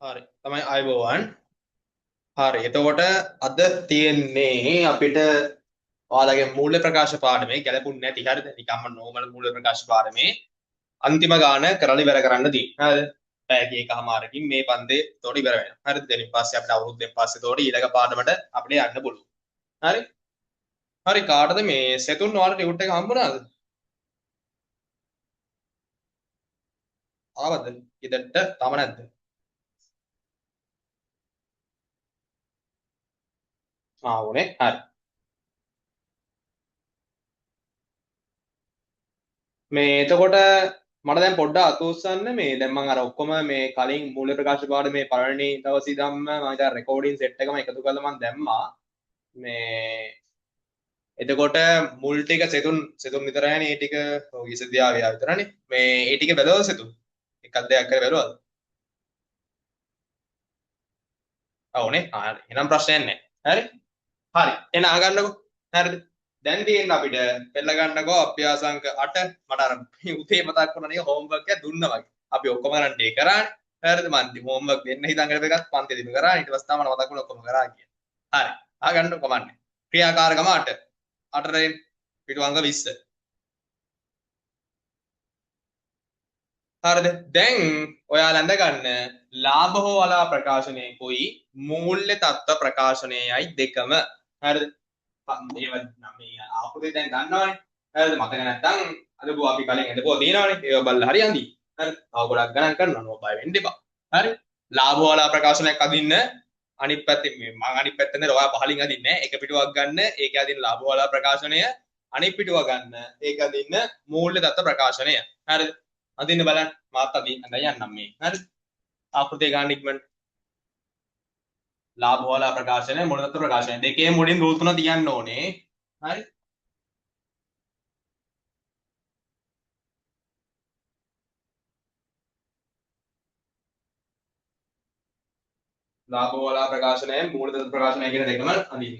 හරි. තමයි අයබෝවන්. හරි. එතකොට අද තියෙන්නේ අපිට ඔයාලගේ මූල්‍ය ප්‍රකාශ පාඩමේ ගැලපුන්නේ නැති හරිද? නිකම්ම නෝමල් මූල්‍ය ප්‍රකාශ පාඩමේ අන්තිම ගාන කරලා ඉවර කරන්න තියෙන්නේ. හරිද? පැයක එකමාරකින් මේ පන්දේ තෝඩ ඉවර වෙනවා. හරිද? ඊට පස්සේ අපිට අවුරුද්දෙන් පස්සේ තෝඩ ඊළඟ පාඩමට අපිට යන්න පුළුවන්. හරි? හරි කාටද මේ සෙතුන් ඔයාලට ටියුට් එක හම්බුණාද? ආවද? ඉදට තම නැද්ද? ආවුනේ. හරි. මේ එතකොට මට දැන් පොඩ්ඩක් අතෝස්සන්න මේ දැන් මම අර ඔක්කොම මේ කලින් මූල්‍ය ප්‍රකාශ පාඩමේ පළවෙනි දවසේ ඉඳන්ම මම ඉතින් රෙකෝඩින් සෙට් එකම එකතු කරලා මම දැම්මා මේ එතකොට මුල් ටික සෙතුන් සෙතුන් විතරයිනේ ඒ ටික ඔය 20 ගියා විතරනේ මේ ඒ ටික බැලුවද සෙතුන් එකක් දෙයක් කරලා බැලුවද? ඔව්නේ. හරි එහෙනම් ප්‍රශ්නයක් නැහැ. හරි හරි එන අහගන්නකෝ. හරිද? දැන් තියෙන අපිට පෙළ ගන්නකෝ අභ්‍යාස අංක 8 මට අර උදේ මතක් වුණා නේ හෝම්වර්ක් එක දුන්නා වගේ. අපි ඔක්කොම ගන්න ඩේ කරානේ. හරිද? මම හෝම්වර්ක් දෙන්න හිතන් කරපු එකත් පන්ති දිනු කරා. ඊට පස්සේ තමයි මතක් වුණා ඔක්කොම කරා කියලා. හරි. අහගන්න කමන්නේ. ක්‍රියාකාරකම 8. 8 පිටු අංක 20. හරිද? දැන් ඔයාලා අඳ ගන්න ලාභ හෝ අලාභ ප්‍රකාශනයේ කොයි මූල්‍ය තත්ත්ව ප්‍රකාශනයයි දෙකම. හරිද? මේව මේ ආපුදේ දැන් දන්නවනේ. හරිද? මතක නැත්තම් අදපුව අපි කලින් හදපුවා තියෙනවනේ. ඒව බලලා හරි යන්දි. හරිද? තව ගොඩක් ගණන් කරනවා නෝ බය වෙන්න එපා. හරි? ලාභ වල ප්‍රකාශනයක් අදින්න අනිත් පැත්තේ මම අනිත් පැත්තෙන් ඔයා පහලින් අදින්නේ එක පිටුවක් ගන්න ඒකේ අදින්න ලාභ වල ප්‍රකාශනය අනිත් පිටුව ගන්න ඒක අදින්න මූල්‍ය දත්ත ප්‍රකාශනය. හරිද? අදින්න බලන්න මාත් අදින්න යන්නම් මේ. හරිද? ආකෘතිය ගන්න ඉක්මනට ලාභ වල ප්‍රකාශනය මූල්‍ය දත්ත ප්‍රකාශනය දෙකේ මුලින් රූල් තුන තියන්න ඕනේ. හරි? ලාභ වල ප්‍රකාශනය මූල්‍ය දත්ත ප්‍රකාශනය කියන දෙකම අඳින්න.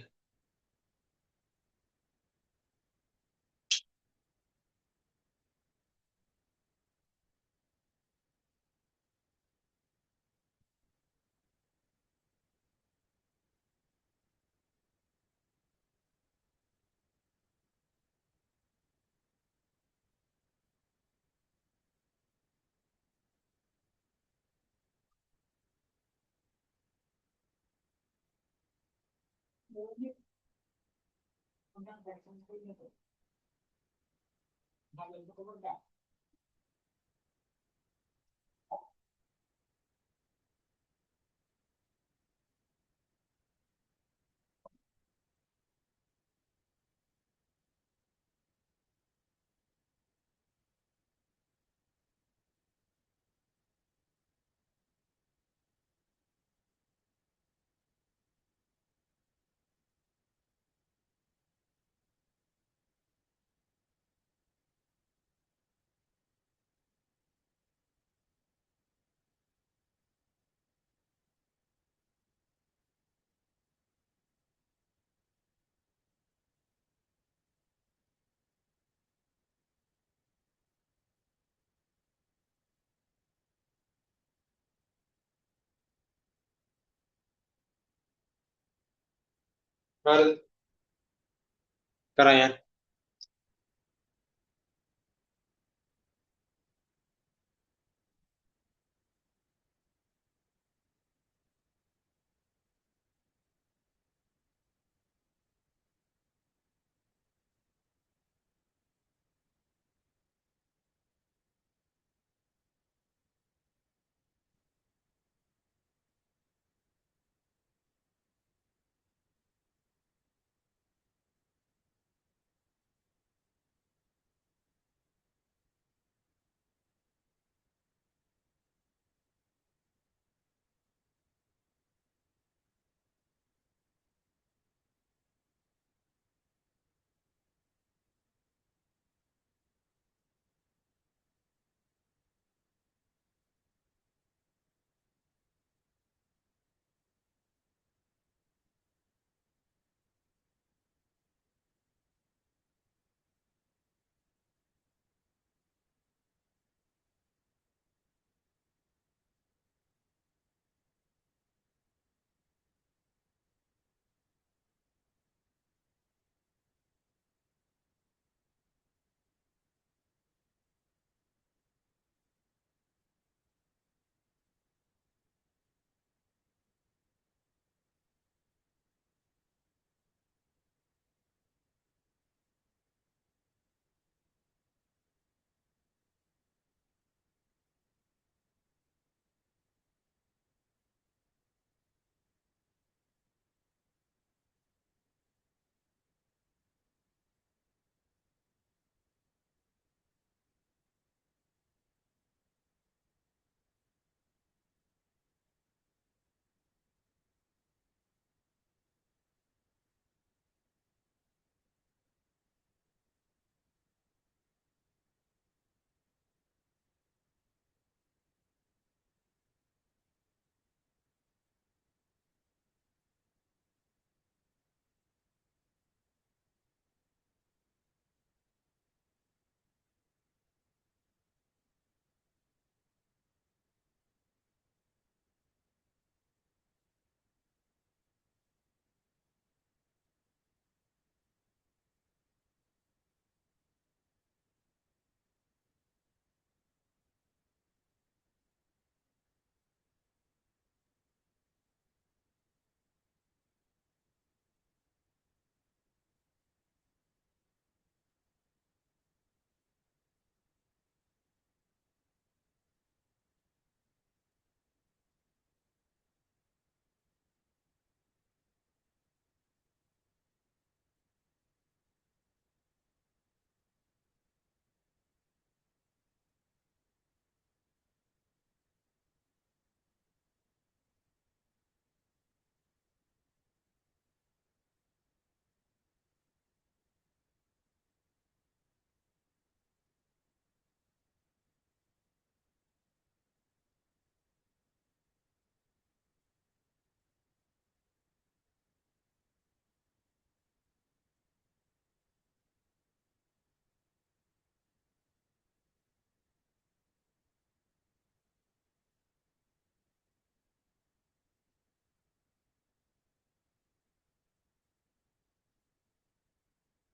හරිද? කරන් යන්න.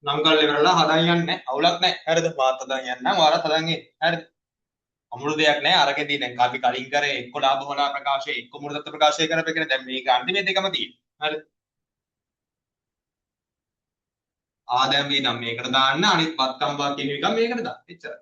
නම් කරලා ඉවරලා හදන් යන්නේ අවුලක් නැහැ. හරිද? මාත් හදන් යන්නම් ඔයාලත් හදන් එන්න. හරිද? අමුළු දෙයක් නැහැ. අරකෙදී දැන් අපි කලින් කරේ එක්ක ලාභ හොලා ප්‍රකාශය එක්ක මූලදත්ත ප්‍රකාශය කරපේකනේ. දැන් මේක අන්තිමේ දෙකම තියෙන්නේ. හරිද? ආ දැන් මේ නම් මේකට දාන්න අනිත් වත්කම්බා කියන එක මේකට දාන්න. එච්චරයි.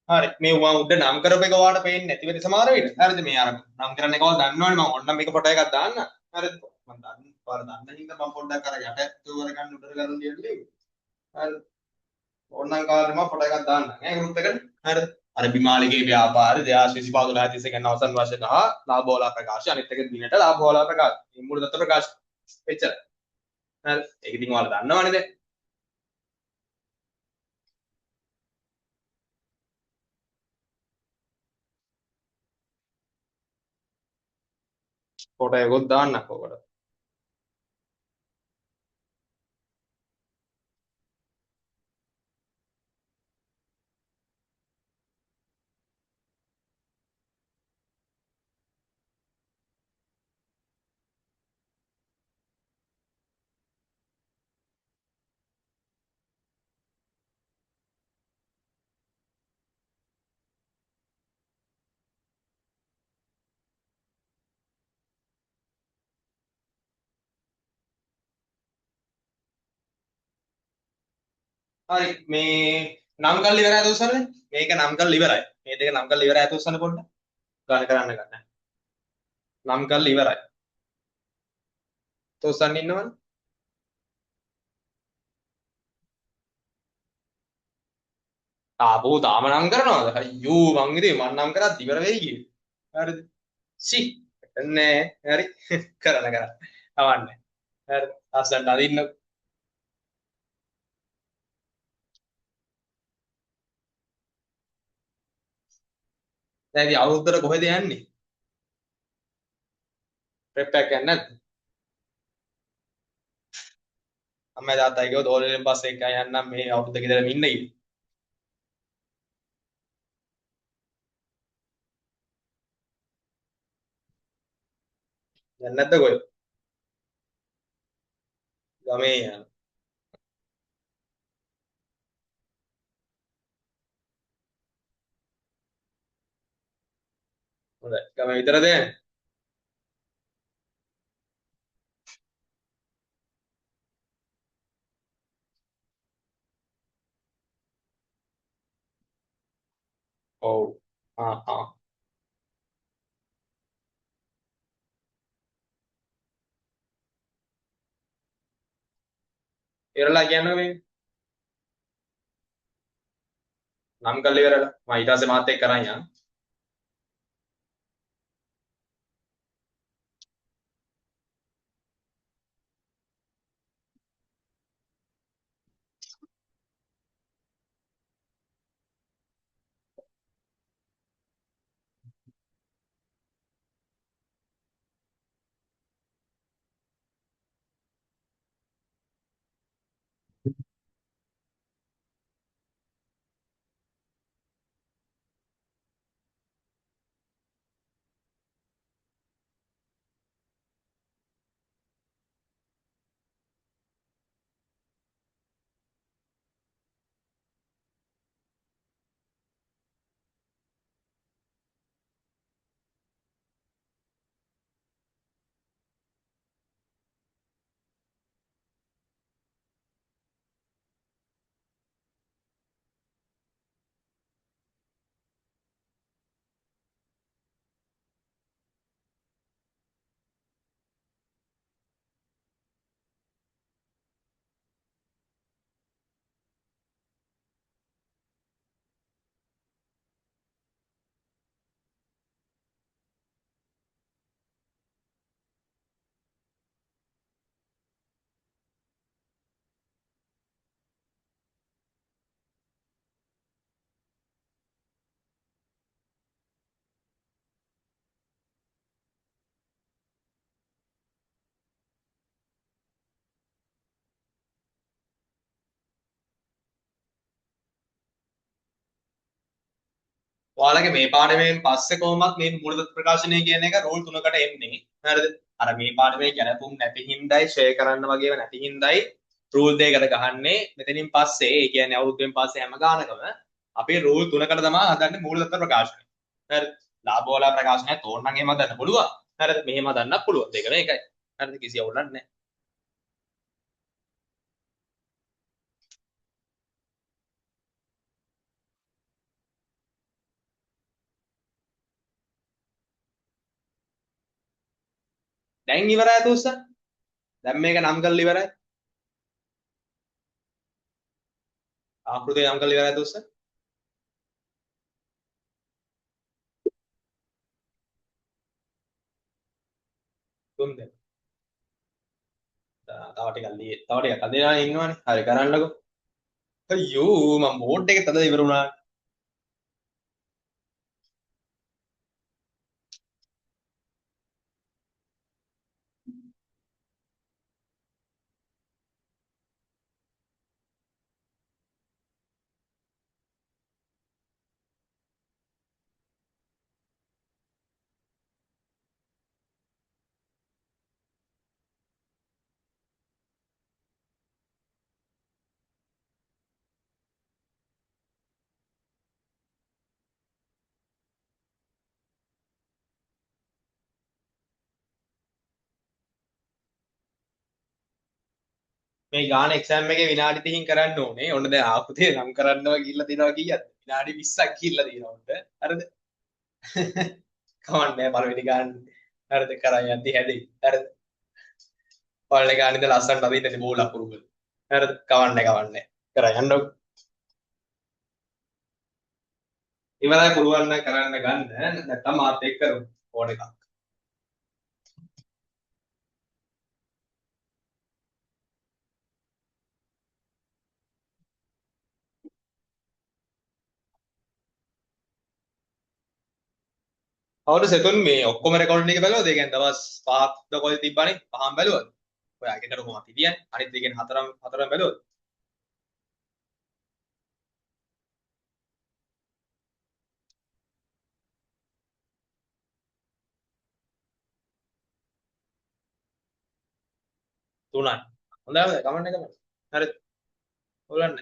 හරි මේ මම උඩ නම් කරපු එක ඔයාලට පේන්නේ නැති වෙයි සමහර විට. හරිද? මේ අර නම් කරන්න එක ඔයාලා දන්නවනේ මම ඕන්නම් මේක ෆොටෝ එකක් දාන්න. හරිද? මම දන්න ඔයාලා දන්න හින්දා මම පොඩ්ඩක් අර යට ඇතුව කරගන්න උඩට කරන් දෙන්නේ. හරිද? ඕන්නම් කාලේ මම ෆොටෝ එකක් දාන්නම් ඈ ගෲප් එකට. හරිද? අර බිමාලිගේ ව්‍යාපාර 2025 30 30 අවසන් වර්ෂ ගහ ලාභෝලා ප්‍රකාශ අනිත් එක දිනට ලාභෝලා ප්‍රකාශ. මේ මූලදත්ත ප්‍රකාශ. එච්චරයි. හරි. ඒක ඉතින් ඔයාලා දන්නවනේ දැන්. ෆොටෝ එකක් දාන්නක් ඔකට. හරි මේ නම් කරලා ඉවරයි දොස්සන්නේ. මේක නම් කරලා ඉවරයි. මේ දෙක නම් කරලා ඉවරයි දොස්සන්න පොඩ්ඩක්. ගන්න කරන්න ගන්න. නම් කරලා ඉවරයි. දොස්සන්න ඉන්නවනේ. ආපෝ තාම නම් කරනවද? අයියෝ මං ඉතින් මං නම් කරත් ඉවර වෙයි කියේ. හරිද? සි. නෑ. හරි. කරන්න කරන්න. අවන්නේ. හරි. අස්සන්න අදින්න. දැන් ඉතින් අවුරුද්දට කොහෙද යන්නේ? ප්‍රෙප් එකක් යන්නේ නැද්ද? අම්මයි තාත්තයි කිව්වොත් ඕලෙන් පස්සේ එක යන්නම් මේ අවුරුද්ද ගෙදරම ඉන්න කියලා. යන්නේ නැද්ද කොහෙද? ගමේ යන. හොඳයි. ගම විතරද යන්නේ? ඔව්. ආ ආ. ඉවරලා කියන්නකෝ මේක. නම් කරලා ඉවරලා. මම ඊට පස්සේ මාත් එක්ක කරන් යන්න. ඔයාලගේ මේ පාඩමෙන් පස්සේ කොහොමත් මේ මූලතත්ත්ව ප්‍රකාශනය කියන එක රූල් 3කට එන්නේ. හරිද? අර මේ පාඩමේ ගැලපුම් නැති හින්දායි ෂෙයා කරන්න වගේම නැති හින්දායි රූල් දෙකකට ගහන්නේ. මෙතනින් පස්සේ ඒ කියන්නේ අවුරුද්දෙන් පස්සේ හැම ගානකම අපි රූල් 3කට තමයි හදන්නේ මූලතත්ත්ව ප්‍රකාශනය. හරිද? ලාභ වල ප්‍රකාශනය තෝරන්න එහෙම හදන්න පුළුවන්. හරිද? මෙහෙම හදන්නත් පුළුවන්. දෙක මේකයි. හරිද? කිසි අවුලක් නැහැ. දැන් ඉවරයි තුස්සා. දැන් මේක නම් කරලා ඉවරයි. ආකෘතිය නම් කරලා ඉවරයි තුස්සා. තුන්ද තව ටිකක් අදේලා ඉන්නවනේ. හරි කරන්නකෝ. අයියෝ මම බෝඩ් එකේ තද ඉවර වුණා. මේ ගාන එක්සෑම් එකේ විනාඩි 30කින් කරන්න ඕනේ. ඔන්න දැන් ආපුතේ නම් කරන්නවා කියලා දෙනවා කීයද? විනාඩි 20ක් කියලා දෙනවා උන්ට. හරිද? කවන්නේ පළවෙනි ගාන. හරිද? කරන් යද්දි හැදෙයි. හරිද? පළවෙනි ගාන ඉඳලා ලස්සනට අදින්න බෝල අකුරු වල. හරිද? කවන්නේ. කරන් යන්නකො. ඉවරයි පුළුවන් නම් කරන්න ගන්න. නැත්තම් මාත් එක්ක කරමු. ඕන එකක්. කවුද සෙතුන් මේ ඔක්කොම රෙකෝඩින් එක බැලුවද? ඒ කියන්නේ දවස් 5ක් කොහෙද තිබ්බනේ? පහම බැලුවද? ඔයා ගෙදර කොහොමද හිටියන්නේ? අනිත් දෙකෙන් හතරම බැලුවද? තුනයි. හොඳයි හොඳයි කමන්න කමන්න. හරි. හොලන්න.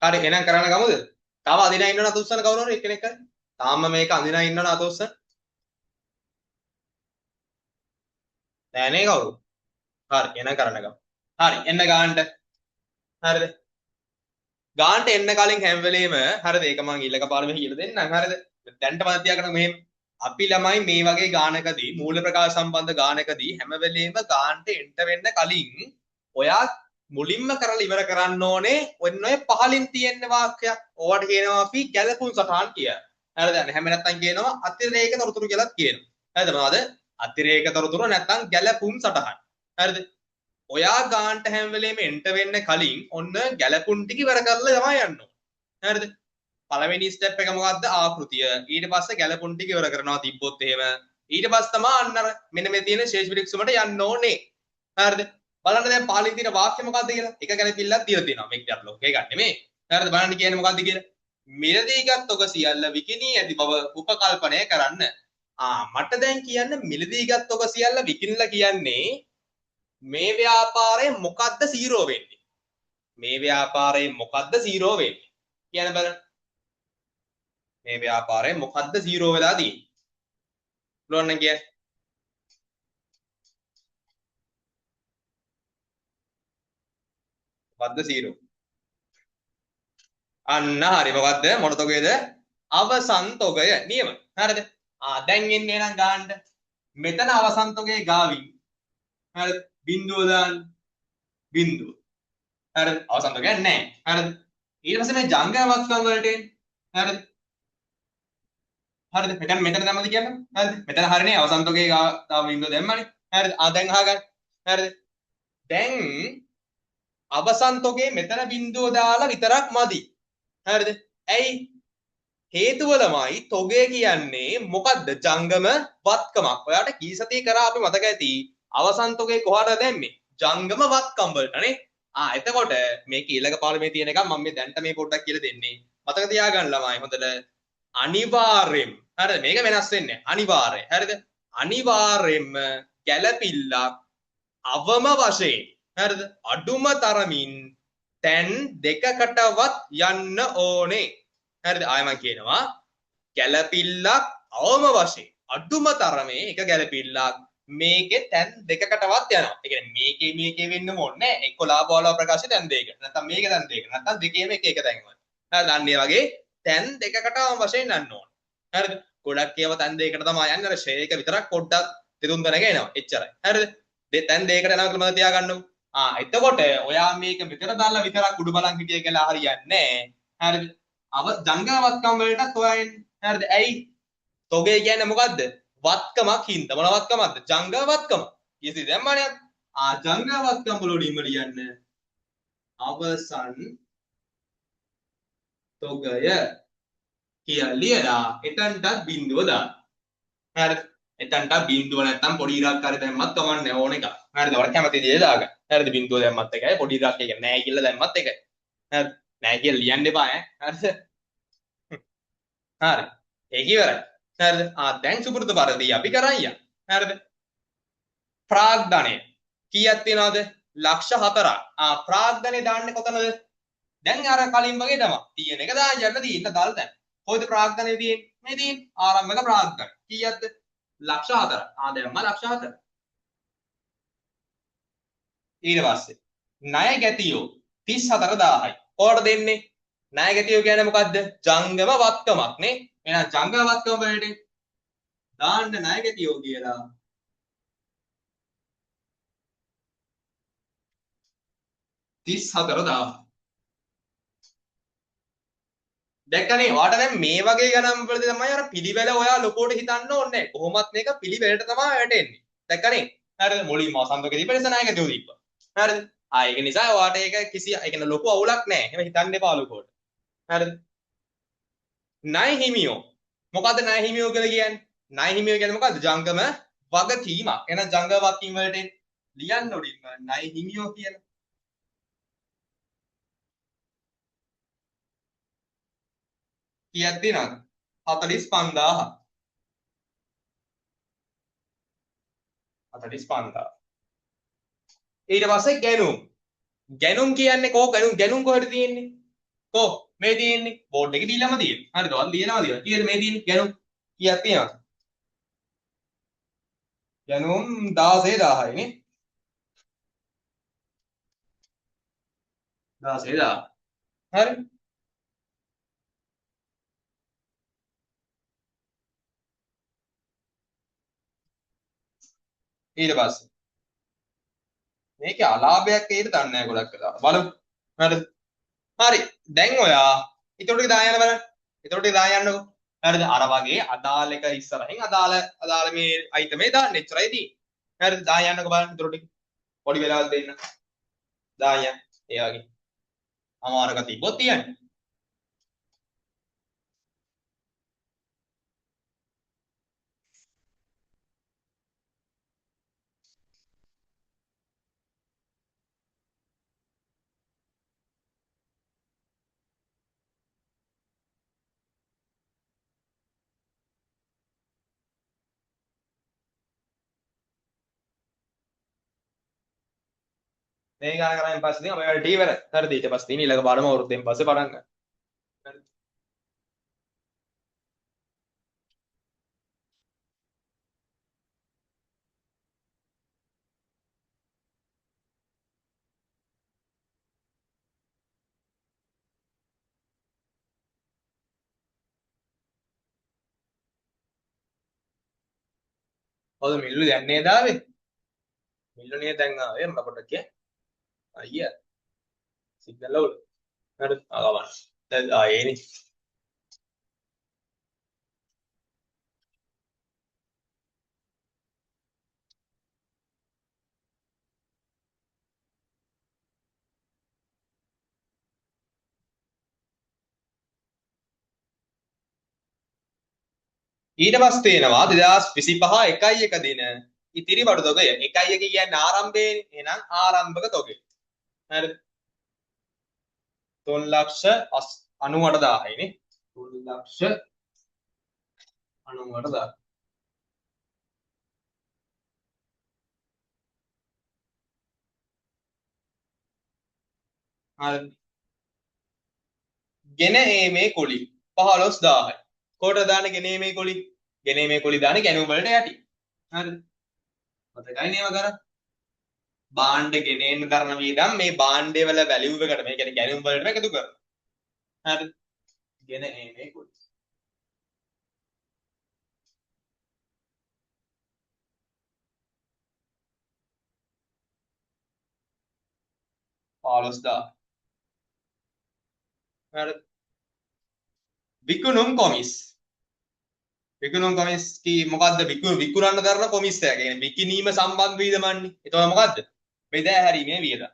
හරි එහෙනම් කරන්න ගමුද? තව අදිනා ඉන්නවද අත උස්සන කවුරු හරි එක්කෙනෙක් හරි? තාම මේක අදිනා ඉන්නවද අත උස්සන? නෑ නේ කවුරු? හරි එහෙනම් කරන්න ගමු. හරි එන්න ගානට. හරිද? ගානට එන්න කලින් හැම වෙලේම හරිද? ඒක මම ඊළඟ පාඩමේ කියලා දෙන්නම්. හරිද? දැන්ට මම තියාගන්න මෙහෙම අපි ළමයි මේ වගේ ගානකදී මූල ප්‍රකාශ සම්බන්ධ ගානකදී හැම වෙලේම ගානට එන්ට වෙන්න කලින් ඔයා මුලින්ම කරලා ඉවර කරන්න ඕනේ ඔන්න ඔය පහලින් තියෙන වාක්‍යයක්. ඕවට කියනවා අපි ගැලපුම් සටහන් කියලා. හරිද? හැම නැත්තම් කියනවා අතිරේක තොරතුරු කියලාත් කියනවා. හරිද? මොනවද? අතිරේක තොරතුරු නැත්තම් ගැලපුම් සටහන්. හරිද? ඔයා ගානට හැම වෙලේම එන්ට වෙන්න කලින් ඔන්න ගැලපුම් ටික ඉවර කරලා තමයි යන්න ඕනේ. හරිද? පළවෙනි ස්ටෙප් එක මොකද්ද? ආකෘතිය. ඊට පස්සේ ගැලපුම් ටික ඉවර කරනවා තිබ්බොත් එහෙම. ඊට පස්සේ තමයි අන්න අර මෙන්න මේ තියෙන ශේෂ විරික්ෂමට යන්න ඕනේ. හරිද? බලන්න දැන් පහලින් තියෙන වාක්‍ය මොකද්ද කියලා. එක ගැලපිල්ලක් තියලා තියෙනවා. මේක ඩබ්ලොක් එක ගන්න නෙමෙයි. හරිද? බලන්න කියන්නේ මොකද්ද කියලා. මිලදීගත් ඔක සියල්ල විකිණී ඇති බව උපකල්පනය කරන්න. මට දැන් කියන්න මිලදීගත් ඔක සියල්ල විකිණලා කියන්නේ මේ ව්‍යාපාරයේ මොකද්ද සීරෝ වෙන්නේ? මේ ව්‍යාපාරයේ මොකද්ද සීරෝ වෙන්නේ? කියන්න බලන්න. මේ ව්‍යාපාරයේ මොකද්ද සීරෝ වෙලා තියෙන්නේ? පුළුවන් නම් කියන්න. මොකද්ද සීරෝ? අන්න හරි මොකද්ද? මොන තොගයද? අවසන් තොගය. නියම. හරිද? දැන් එන්නේ නම් ගාන්න. මෙතන අවසන් තොගයේ ගාවින්. හරිද? බිඳුව දාන්න. බිඳුව. හරිද? අවසන් තොගයක් නැහැ. හරිද? ඊට පස්සේ මේ ජංගමවත්කම් වලට එන්න. හරිද? හරිද? මෙතන දැම්මද කියන්නේ? හරිද? මෙතන හරිනේ අවසන් තොගයේ ගාව බිඳුව දැම්මනේ. හරිද? දැන් අහගන්න. හරිද? දැන් අවසන් තොගේ මෙතන බිඳුව දාලා විතරක් මදි. හරිද? ඇයි? හේතුව ළමයි තොගේ කියන්නේ මොකද්ද? ජංගම වත්කමක්. ඔයාට කී සතිය කරා අපි මතක ඇති. අවසන් තොගේ කොහාටද දැම්මේ? ජංගම වත්කම් වලටනේ. එතකොට මේක ඊළඟ පාඩමේ තියෙන එක මම මේ දැන්ට මේ පොඩ්ඩක් කියලා දෙන්නේ. මතක තියාගන්න ළමයි හොඳට. අනිවාර්යෙන්. හරිද? මේක වෙනස් වෙන්නේ අනිවාර්යයි. හරිද? අනිවාර්යෙන්ම ගැළපිල්ලක් අවම වශයෙන් හරිද? අඩුම තරමින් තැන් දෙකකටවත් යන්න ඕනේ. හරිද? ආයෙ මම කියනවා ගැළපිල්ලක් අවම වශයෙන් අඩුම තරමේ එක ගැළපිල්ලක් මේකේ තැන් දෙකකටවත් යනවා. ඒ කියන්නේ මේකේ වෙන්න ඕනේ නැහැ. එක්ක ලාභවල ප්‍රකාශය තැන් දෙකකට. නැත්නම් මේක තැන් දෙකකට. නැත්නම් දෙකේම එක තැන්වල. හරිද? අන්න ඒ වගේ තැන් දෙකකට අවම වශයෙන් යන්න ඕනේ. හරිද? ගොඩක් ඒවා තැන් දෙකකට තමයි යන්නේ. අර ෂේක විතරක් පොඩ්ඩක් දෙතුන් දෙනෙක් එනවා. එච්චරයි. හරිද? තැන් දෙකකට යනවා කියලා මම තියාගන්නකො. එතකොට ඔයා මේක මෙතන දාලා විතරක් උඩු බලන් හිටිය කියලා හරියන්නේ නැහැ. හරිද? ජංගමවත්කම් වලටත් ඔයා එන්නේ. හරිද? ඇයි? තොගේ කියන්නේ මොකද්ද? වත්කමක් හින්දා. මොන වත්කමක්ද? ජංගමවත්කම. ඊසි දැම්මනේ. ජංගමවත්කම් වලින්ම ලියන්න. අවසන් තොගය කියලා ලියලා එතනටත් බිඳුව දාන්න. හරිද? එතනට බිඳුව නැත්තම් පොඩි ඉරක් හරි දැම්මත් කමන්නේ ඕන එක. හරිද? ඔයාලා කැමති දේ දාගන්න. හරිද? බිඳුව දැම්මත් එකයි පොඩි ඉරක් එක නෑ කියලා දැම්මත් එකයි. හරිද? නෑ කියලා ලියන්න එපා ඈ. හරිද? හරි. ඒක ඉවරයි. හරිද? දැන් සුපුරුදු පරිදි අපි කරන් යන්න. හරිද? ප්‍රාග්ධනය කීයක් තියනවද? ලක්ෂ 4ක්. ප්‍රාග්ධනය දාන්නේ කොතනද? දැන් අර කලින් වගේ තමයි. තියෙන එක දාන්න යන්න තියෙන දාලා දැන්. කොයිද ප්‍රාග්ධනය තියෙන්නේ? මේ තියෙන්නේ ආරම්භක ප්‍රාග්ධනය. කීයක්ද? ලක්ෂ 4ක්. දැම්ම ලක්ෂ 4ක්. ඊට පස්සේ ණය ගැතියෝ 34000යි. කොහොමද දෙන්නේ? ණය ගැතියෝ කියන්නේ මොකද්ද? ජංගම වත්කමක් නේ. එහෙනම් ජංගම වත්කම වලට දාන්න ණය ගැතියෝ කියලා 34000. දැක්කනේ වාට දැන් මේ වගේ ගණන් වලදී තමයි අර පිළිවෙල ඔයා ලොකෝට හිතන්න ඕනේ. කොහොමත් මේක පිළිවෙලට තමයි වැටෙන්නේ. දැක්කනේ? හරිද? මුලින්ම අසන්තකේ දීපෙස ණය ගැතියෝ දීප්පා. හරිද? ඒක නිසා ඔයාට ඒක කිසි ඒ කියන්නේ ලොකු අවුලක් නැහැ. එහෙම හිතන්න එපා ලොකෝට. හරිද? ණය හිමියෝ. මොකද්ද ණය හිමියෝ කියලා කියන්නේ? ණය හිමියෝ කියන්නේ මොකද්ද? ජංගම වගකීමක්. එහෙනම් ජංගම වගකීම් වලට ලියන්න උඩින්ම ණය හිමියෝ කියලා. කීයක් දෙනවද? 45000. 45000. ඊට පස්සේ ගැනුම්. ගැනුම් කියන්නේ ගැනුම් කොහෙද තියෙන්නේ? මේ තියෙන්නේ බෝඩ් එකේ දීලාම තියෙන්නේ. හරිද? ඔයාලා ලියනවා දිලා. කීයද මේ තියෙන්නේ? ගැනුම් කීයක් තියෙනවද? ගැනුම් 16000යි නේ. 16,000 හරි ඊට පස්සේ මේකේ අලාභයක් ඒද දන්නේ නැහැ ගොඩක් වෙලා බලමු හරිද හරි දැන් ඔයා ඊටු ටික දායන්න බලන්න ඊටු ටික දායන්නකෝ හරිද අර වගේ අදාළ එක ඉස්සරහින් අදාළ මේ අයිටමේ දාන්න එච්චරයි තියෙන්නේ හරිද දායන්නකෝ බලන්න ඊටු ටික පොඩි වෙලාවක් දෙන්න දායන්න ඒ වගේ අමාරුක තිබ්බොත් තියන්නේ මේ ගාන කරායින් පස්සේ ඉතින් අපි වැඩ ටී ඉවරයි හරිද ඊට පස්සේ ඉතින් ඊළඟ පාඩම අවුරුද්දෙන් පස්සේ පටන් ගන්න හරිද ඔද මිල්ලු දැන් නේද ආවේ මිල්ලු නේද දැන් ආවේ මම පොඩ්ඩක් කිය අයියා සිග්නල් අවුල් හරිද ආගමන දැන් ආයේනේ ඊට පස්සේ තේනවා 2025 1 දින ඉතිරි බඩු තොගය 1 කියන්නේ ආරම්භයේනේ එහෙනම් ආරම්භක තොගය හරිද 3,98,000යි නේ 3,98,000 හරි ගෙන ඒමේ කුලි 15,000යි කොට දාන ගෙන ඒමේ කුලි ගෙන ඒමේ කුලි දාන ගැණුම් වලට යටි හරිද මතකයි නේව කරා භාණ්ඩ ගෙනෙන්න කරන වියදම් මේ භාණ්ඩේ වල වැලියු එකට මේ කියන්නේ ගැණුම් වලට එකතු කරනවා හරිද ගෙන ඒමේ කුලි 15,000 හරිද විකුණුම් කොමිස් විකුණුම් කොමිස් කි මොකද්ද විකුණන්න කරන කොමිස් එක කියන්නේ විකිණීම සම්බන්ධ වියදමන්නේ එතකොට මොකද්ද බෙදා හැරීමේ වියදම්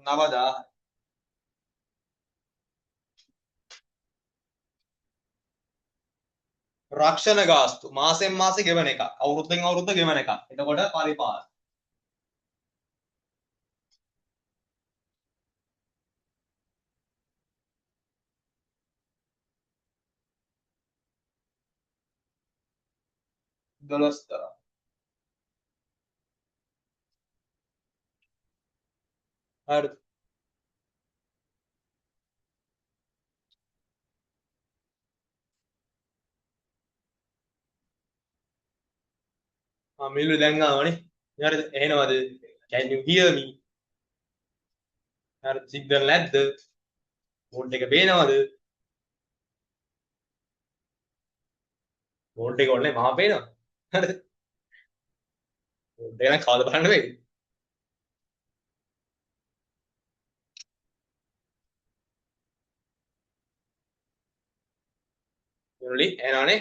නවදා රක්ෂණ ගාස්තු මාසෙන් මාසෙ ගෙවන එක අවුරුද්දෙන් අවුරුද්ද ගෙවන එක එතකොට පරිපාල 12,000 හරිද මිල්ලු දැන් ආවනේ හරිද එහෙනවද can you hear me හරිද සිග්නල් නැද්ද බෝඩ් එක පේනවද බෝඩ් එක ඔන්නේ මම පේනවා හරිද බෝඩ් එක නම් කවද බලන්න වෙයි මිල්ලි එහෙනවනේ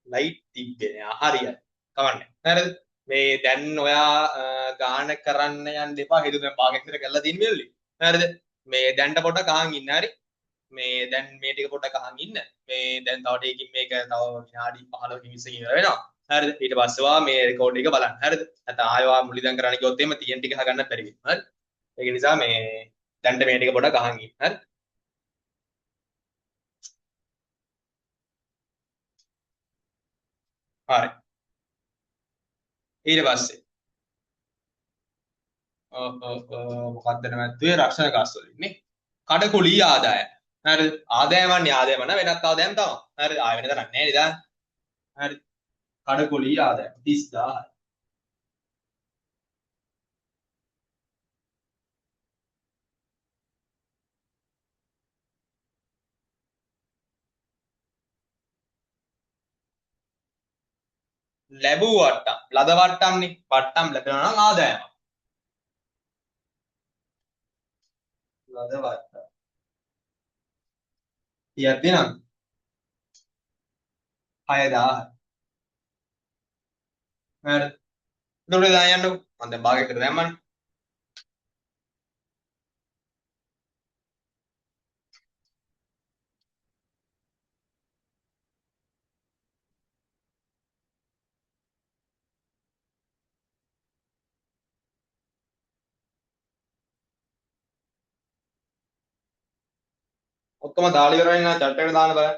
ලයිට් තිබ්බේ හරියයි කවන්නේ හරිද මේ දැන් ඔයා ගාන කරන්න යන්න එපා හේතුව දැන් භාගයක් විතර කරලා තියෙන මිල්ලි හරිද මේ දැන්ට පොඩක් අහන් ඉන්න හරි මේ දැන් මේ ටික පොඩක් අහන් ඉන්න මේ දැන් තව ටිකකින් මේක තව විනාඩි 15කින් 20කින් ඉවර වෙනවා හරිද ඊට පස්සේ වා මේ රෙකෝඩ් එක බලන්න හරිද නැත්නම් ආයෙවා මුලින්දන් කරන්න කිව්වොත් එහෙම තියෙන ටික අහගන්න බැරි වෙනවා හරි ඒක නිසා මේ දැන්ට මේ ටික පොඩක් අහන් ඉන්න හරි හරි ඊට පස්සේ මොකක්ද නැත්තුවේ රක්ෂණ ගස් වලින් නේ. කඩකුලී ආදාය. හරිද? ආදායමන්නේ ආදායම න වෙනත් ආදායම තමයි. හරිද? ආය වෙන තරක් නෑ නේද? හරි. කඩකුලී ආදායම 30000. ලැබූ වට්ටම්. ලද වට්ටම්නේ. වට්ටම් ලැබෙනවා නම් ආදායම. ලද වට්ටම්. කීයක්ද නම්? 6000. හරි. එතකොට දැන් යන්නකො. මම දැන් භාගයකට දැම්මනේ. ඔක්කොම දාලා ඉවරයි නා chat එකට දාන්න බෑ.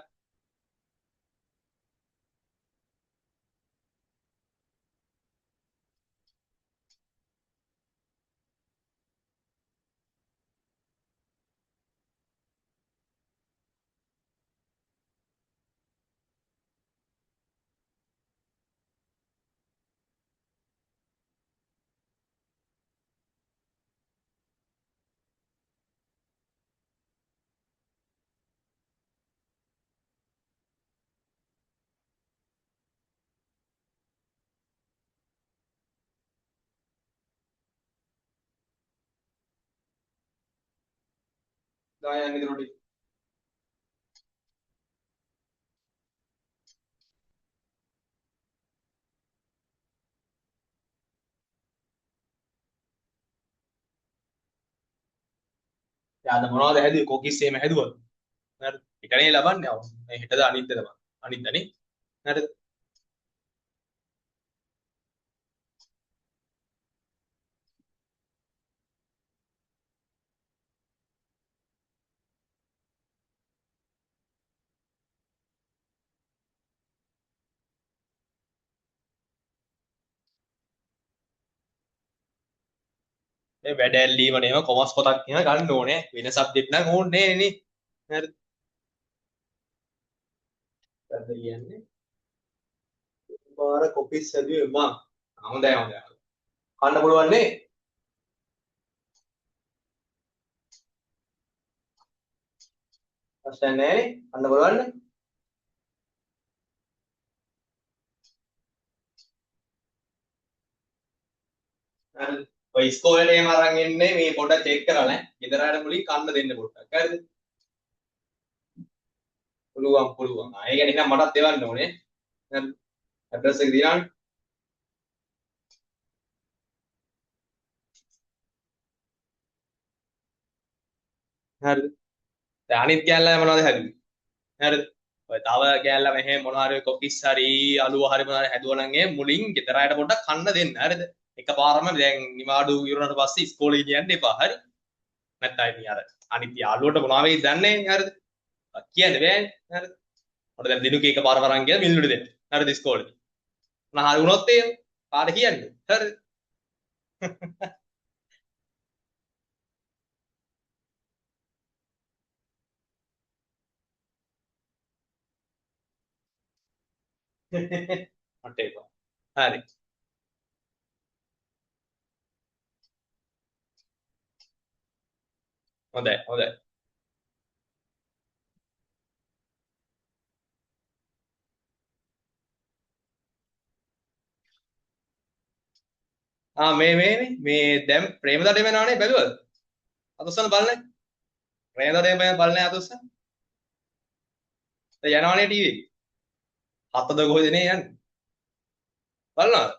දාන්න යන්න ඉදිරියට. යාද මොනවද හැදුවේ? කොකිස් එහෙම හැදුවද? හරි. එකනේ ලබන්නේ. මේ හෙටද අනිද්දද මම. අනිද්දනේ. හරිද? මේ වැඩ ඇල්ලීම නේම කොමර්ස් පොතක් එහෙම ගන්න ඕනේ. වෙන සබ්ජෙක්ට් නම් ඕනේ නේ. හරිද? හරිද කියන්නේ? පාර කොකිස් හැදුවේ මම. හොඳයි හොඳයි. කන්න පුළුවන් නේ? ප්‍රශ්න නැහැ නේ? කන්න පුළුවන් නේ? හරිද? ඔය ඉස්කෝලේට එහෙම අරන් එන්නේ මේ පොඩ්ඩක් චෙක් කරලා නේ. ගෙදර ආවට මුලින් කන්න දෙන්න පොඩ්ඩක්. හරිද? පුළුවන් පුළුවන්. ආ ඒ කියන්නේ එහෙනම් මටත් දෙවන්න ඕනේ. හරිද? ඇඩ්‍රස් එක දිනාන්න. හරිද? දැන් අනිත් කෑල්ල මොනවද හැදුවේ? හරිද? ඔය තව කෑල්ල මෙහෙ මොනවා හරි කොකිස් හරි අලුව හරි මොනවා හරි හැදුවා නම් ඒ මුලින් ගෙදර ආයට පොඩ්ඩක් කන්න දෙන්න. හරිද? එකපාරම දැන් නිවාඩු ඉවරනට පස්සේ ඉස්කෝලේ කියන්න එපා. හරි? නැත්නම් ඉතින් අර අනිත් යාළුවට මොනවා වෙයිද දන්නේ නැහැ. හරිද? කියන්න බෑනේ. හරිද? ඔන්න දැන් දිනුක එකපාර වරන් ගියා මිල්ලුට දෙන්න. හරිද ඉස්කෝලේ. මොනවා හරි වුණොත් එහෙම කාට කියන්නේ? හරිද? මට එපා. හරි. හොඳයි හොඳයි. මේ දැන් ප්‍රේමදඩේ වෙනවනේ බැලුවද? අතොස්සන බලන්නේ. ප්‍රේමදඩේ බලන්නේ අතොස්සන. දැන් යනවනේ ටීවී එකේ. හතද කොහෙද නේ යන්නේ? බලනවද?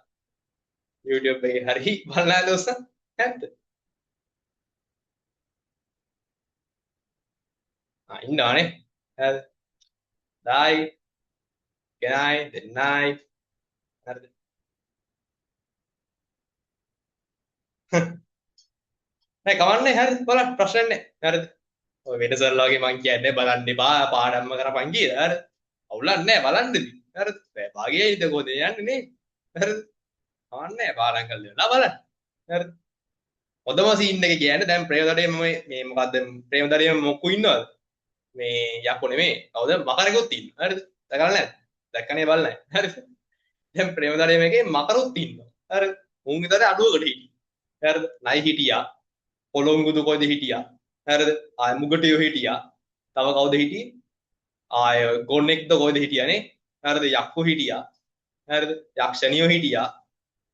YouTube එකේ හරි බලන්න අතොස්සන. නැද්ද? ඉන්නවනේ. හරි. 10යි, 9යි, 2යි. හරිද? නෑ කවන්නේ හරිද? බලන්න ප්‍රශ්න නැහැ. හරිද? ඔය වෙනසල්ලා වගේ මං කියන්නේ බලන්න එපා පාඩම්ම කරපන් කියලා. හරිද? අවුලක් නැහැ බලන්න ඉතින්. හරිද? භාගයේ ඉඳ කොහෙද යන්නේ නේ? හරිද? කවන්නේ පාඩම් කරලා බලන්න. හරිද? හොඳම සීන් එක කියන්නේ දැන් ප්‍රේමදඩේ මේ මොකද්ද ප්‍රේමදඩේ මොකු ඉන්නවද? මේ යකෝ නෙමෙයි. කවුද? මකරෙකුත් ඉන්නවා. හරිද? දැකලා නැද්ද? දැක්කනේ බලන්නේ. හරිද? දැන් ප්‍රේමදඩේ මේකේ මකරුත් ඉන්නවා. හරිද? උන් විතර අඩුවකට හිටියා. හරිද? නයි හිටියා. පොළොංගුදු කොයිද හිටියා. හරිද? ආය මුගටියෝ හිටියා. තව කවුද හිටියේ? ආය ගොන්නෙක්ද කොයිද හිටියානේ. හරිද? යක්කු හිටියා. හරිද? යක්ෂණියෝ හිටියා.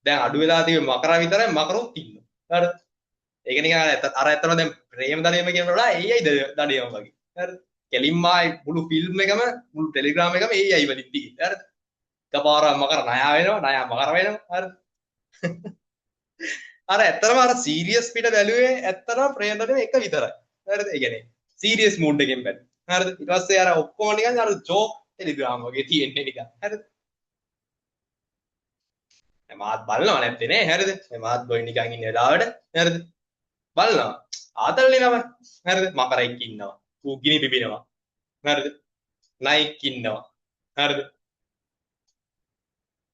දැන් අඩු වෙලා තියෙන්නේ මකරා විතරයි මකරුත් ඉන්නවා. හරිද? ඒක නිකන් අර ඇත්තම දැන් ප්‍රේම දඩේම කියන වල ඒයි දඩේම වගේ. හරිද? කෙලින්ම ආයි මුළු ෆිල්ම් එකම මුළු ටෙලිග්‍රෑම් එකම ඒයි වලින් තියෙන්නේ. හරිද? එකපාරක් මකර ණයා වෙනවා, ණයා මකර වෙනවා. හරිද? අර ඇත්තටම අර සීරියස් පිට බැලුවේ ඇත්තටම ප්‍රේම දඩේම එක විතරයි. හරිද? ඒ කියන්නේ සීරියස් මූඩ් එකෙන් බැලුවා. හරිද? ඊට පස්සේ අර ඔක්කොම නිකන් අර ජෝක් ටෙලිග්‍රෑම් වගේ තියෙන්නේ නිකන්. හරිද? මාත් බලනවා නැත්තේ නේ. හරිද? මාත් බොයි නිකන් ඉන්න වෙලාවට. හරිද? බලනවා. ආතල්නේ නම. හරිද? මකරෙක් ඉන්නවා. ඌ ගිනි පිපිනවා. හරිද? නයික් ඉන්නවා. හරිද?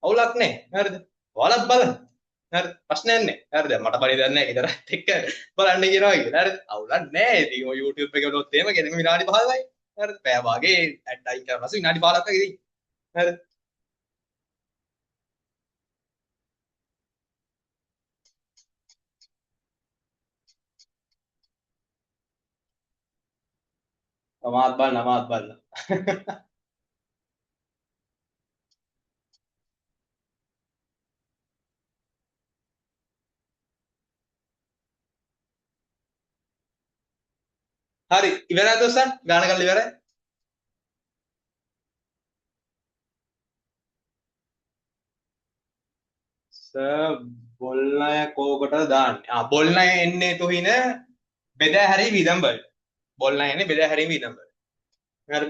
අවුලක් නැහැ. හරිද? ඔයාලත් බලන්න. හරිද? ප්‍රශ්නයක් නැහැ. හරිද? මට බලිය දන්නේ නැහැ. ඊතරත් එක්ක බලන්න කියනවා කියලා. හරිද? අවුලක් නැහැ. ඉතින් ඔය YouTube එකේ බලුවොත් එහෙම ගෙදර විනාඩි 15යි. හරිද? පැය වාගේ ඇඩ් අයින් කරලා පස්සේ විනාඩි 15ක් වගේ ඉතින්. හරිද? මාත් බලන්න මාත් බලන්න. හරි ඉවරයි දොස්සන් ගාන කරලා ඉවරයි. බොල්නය කෝකටද දාන්නේ? බොල්නය එන්නේ තුහින බෙදා හැරීම විදම්බල්. බොල්නය එන්නේ බෙදා හැරීම විදම්බල්. හරි.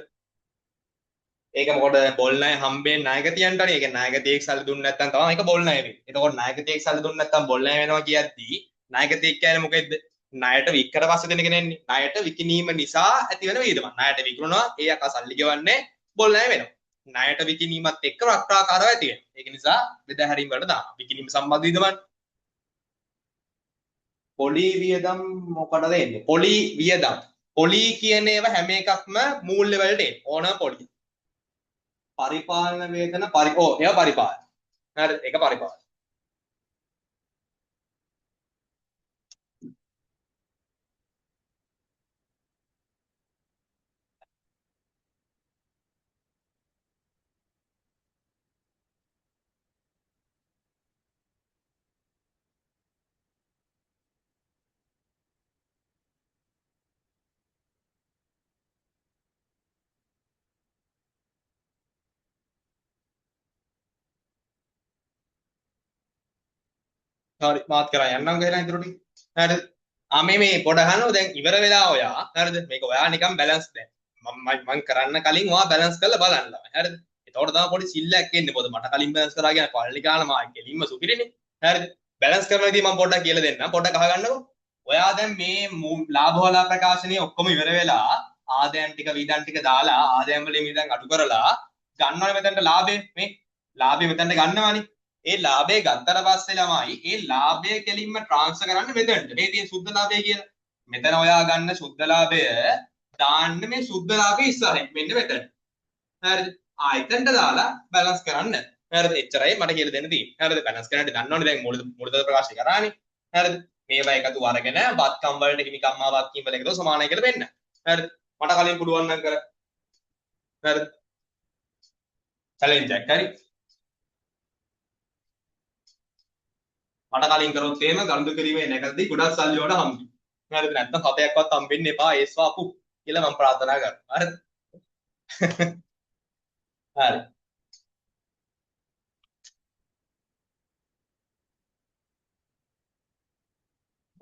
ඒක මොකද බොල්නය හම්බෙන්නේ නායකතියන්ටනේ. ඒක නායකතියෙක් සල්ලි දුන්නේ නැත්නම් තමයි ඒක බොල්නය වෙන්නේ. එතකොට නායකතියෙක් සල්ලි දුන්නේ නැත්නම් බොල්නය වෙනවා කියද්දී නායකතියෙක් කියන්නේ මොකෙද්ද? ණයට වික්කට පස්සේ දෙන කෙනෙන්නේ. ණයට විකිණීම නිසා ඇතිවන වියදම. ණයට විකුණනවා ඒ අක සල්ලි ගෙවන්නේ බොල්නය වෙනවා. ණයට විකිණීමත් එක්ක වක්‍රාකාරව ඇති වෙනවා. ඒක නිසා බෙදා හැරීම වලට දානවා. විකිණීම සම්බන්ධ වියදමන් පොලි වියදම් මොකටද එන්නේ? පොලි වියදම්. පොලි කියන ඒවා හැම එකක්ම මූල්‍ය වලට එන්නේ. ඕනම පොලි. පරිපාලන වේතන ඒවා පරිපාලන. හරි ඒක පරිපාලන. හරි මාත් කරා යන්නම් ගහලා ඉදිරියට. හරිද? මේ පොඩ අහනවා දැන් ඉවර වෙලා ඔයා. හරිද? මේක ඔයා නිකන් බැලන්ස් දැන්. මම කරන්න කලින් ඔයා බැලන්ස් කරලා බලන්න. හරිද? එතකොට තමයි පොඩි සිල්ලක් එන්නේ. මොකද මට කලින් බැලන්ස් කරා කියන පළලි ගාන මා කෙලින්ම සුපිරිනේ. හරිද? බැලන්ස් කරනදී මම පොඩ්ඩක් කියලා දෙන්නම්. පොඩ්ඩක් අහගන්නකෝ. ඔයා දැන් මේ ලාභවලා ප්‍රකාශනයේ ඔක්කොම ඉවර වෙලා ආදායම් ටික වියදම් ටික දාලා ආදායම් වලින් වියදම් අඩු කරලා ගන්නවනේ මෙතනට ලාභය මේ ලාභය මෙතනට ගන්නවානේ. ඒ ලාභය ගත්තට පස්සේ ළමයි ඒ ලාභය කෙලින්ම ට්‍රාන්ස්ෆර් කරන්න මෙතනට. මේ තියෙන සුද්ධ ලාභය කියලා. මෙතන ඔයා ගන්න සුද්ධ ලාභය දාන්න මේ සුද්ධ ලාභය ඉස්සරහින් මෙන්න මෙතන. හරිද? එතනට දාලා බැලන්ස් කරන්න. හරිද? එච්චරයි මට කියලා දෙන්න තියෙන්නේ. හරිද? බැලන්ස් කරන්න දන්නවනේ දැන් මුලද ප්‍රකාශ කරානේ. හරිද? මේවා එකතු අරගෙන වත්කම් වලට හිමිකම් වත්කම් වල එකතු සමානයි කියලා වෙන්න. හරිද? මට කලින් පුළුවන් නම් කර. හරිද? චැලෙන්ජ් එකක් හරි. මට කලින් කරොත් එහෙම ගනුදෙනු කිරීමේ නැකදී ගොඩක් සල්ලි වලට හම්බි. හරිද? නැත්නම් හතයක්වත් හම්බෙන්න එපා ඒස්වාපු කියලා මම ප්‍රාර්ථනා කරනවා. හරිද? හරි.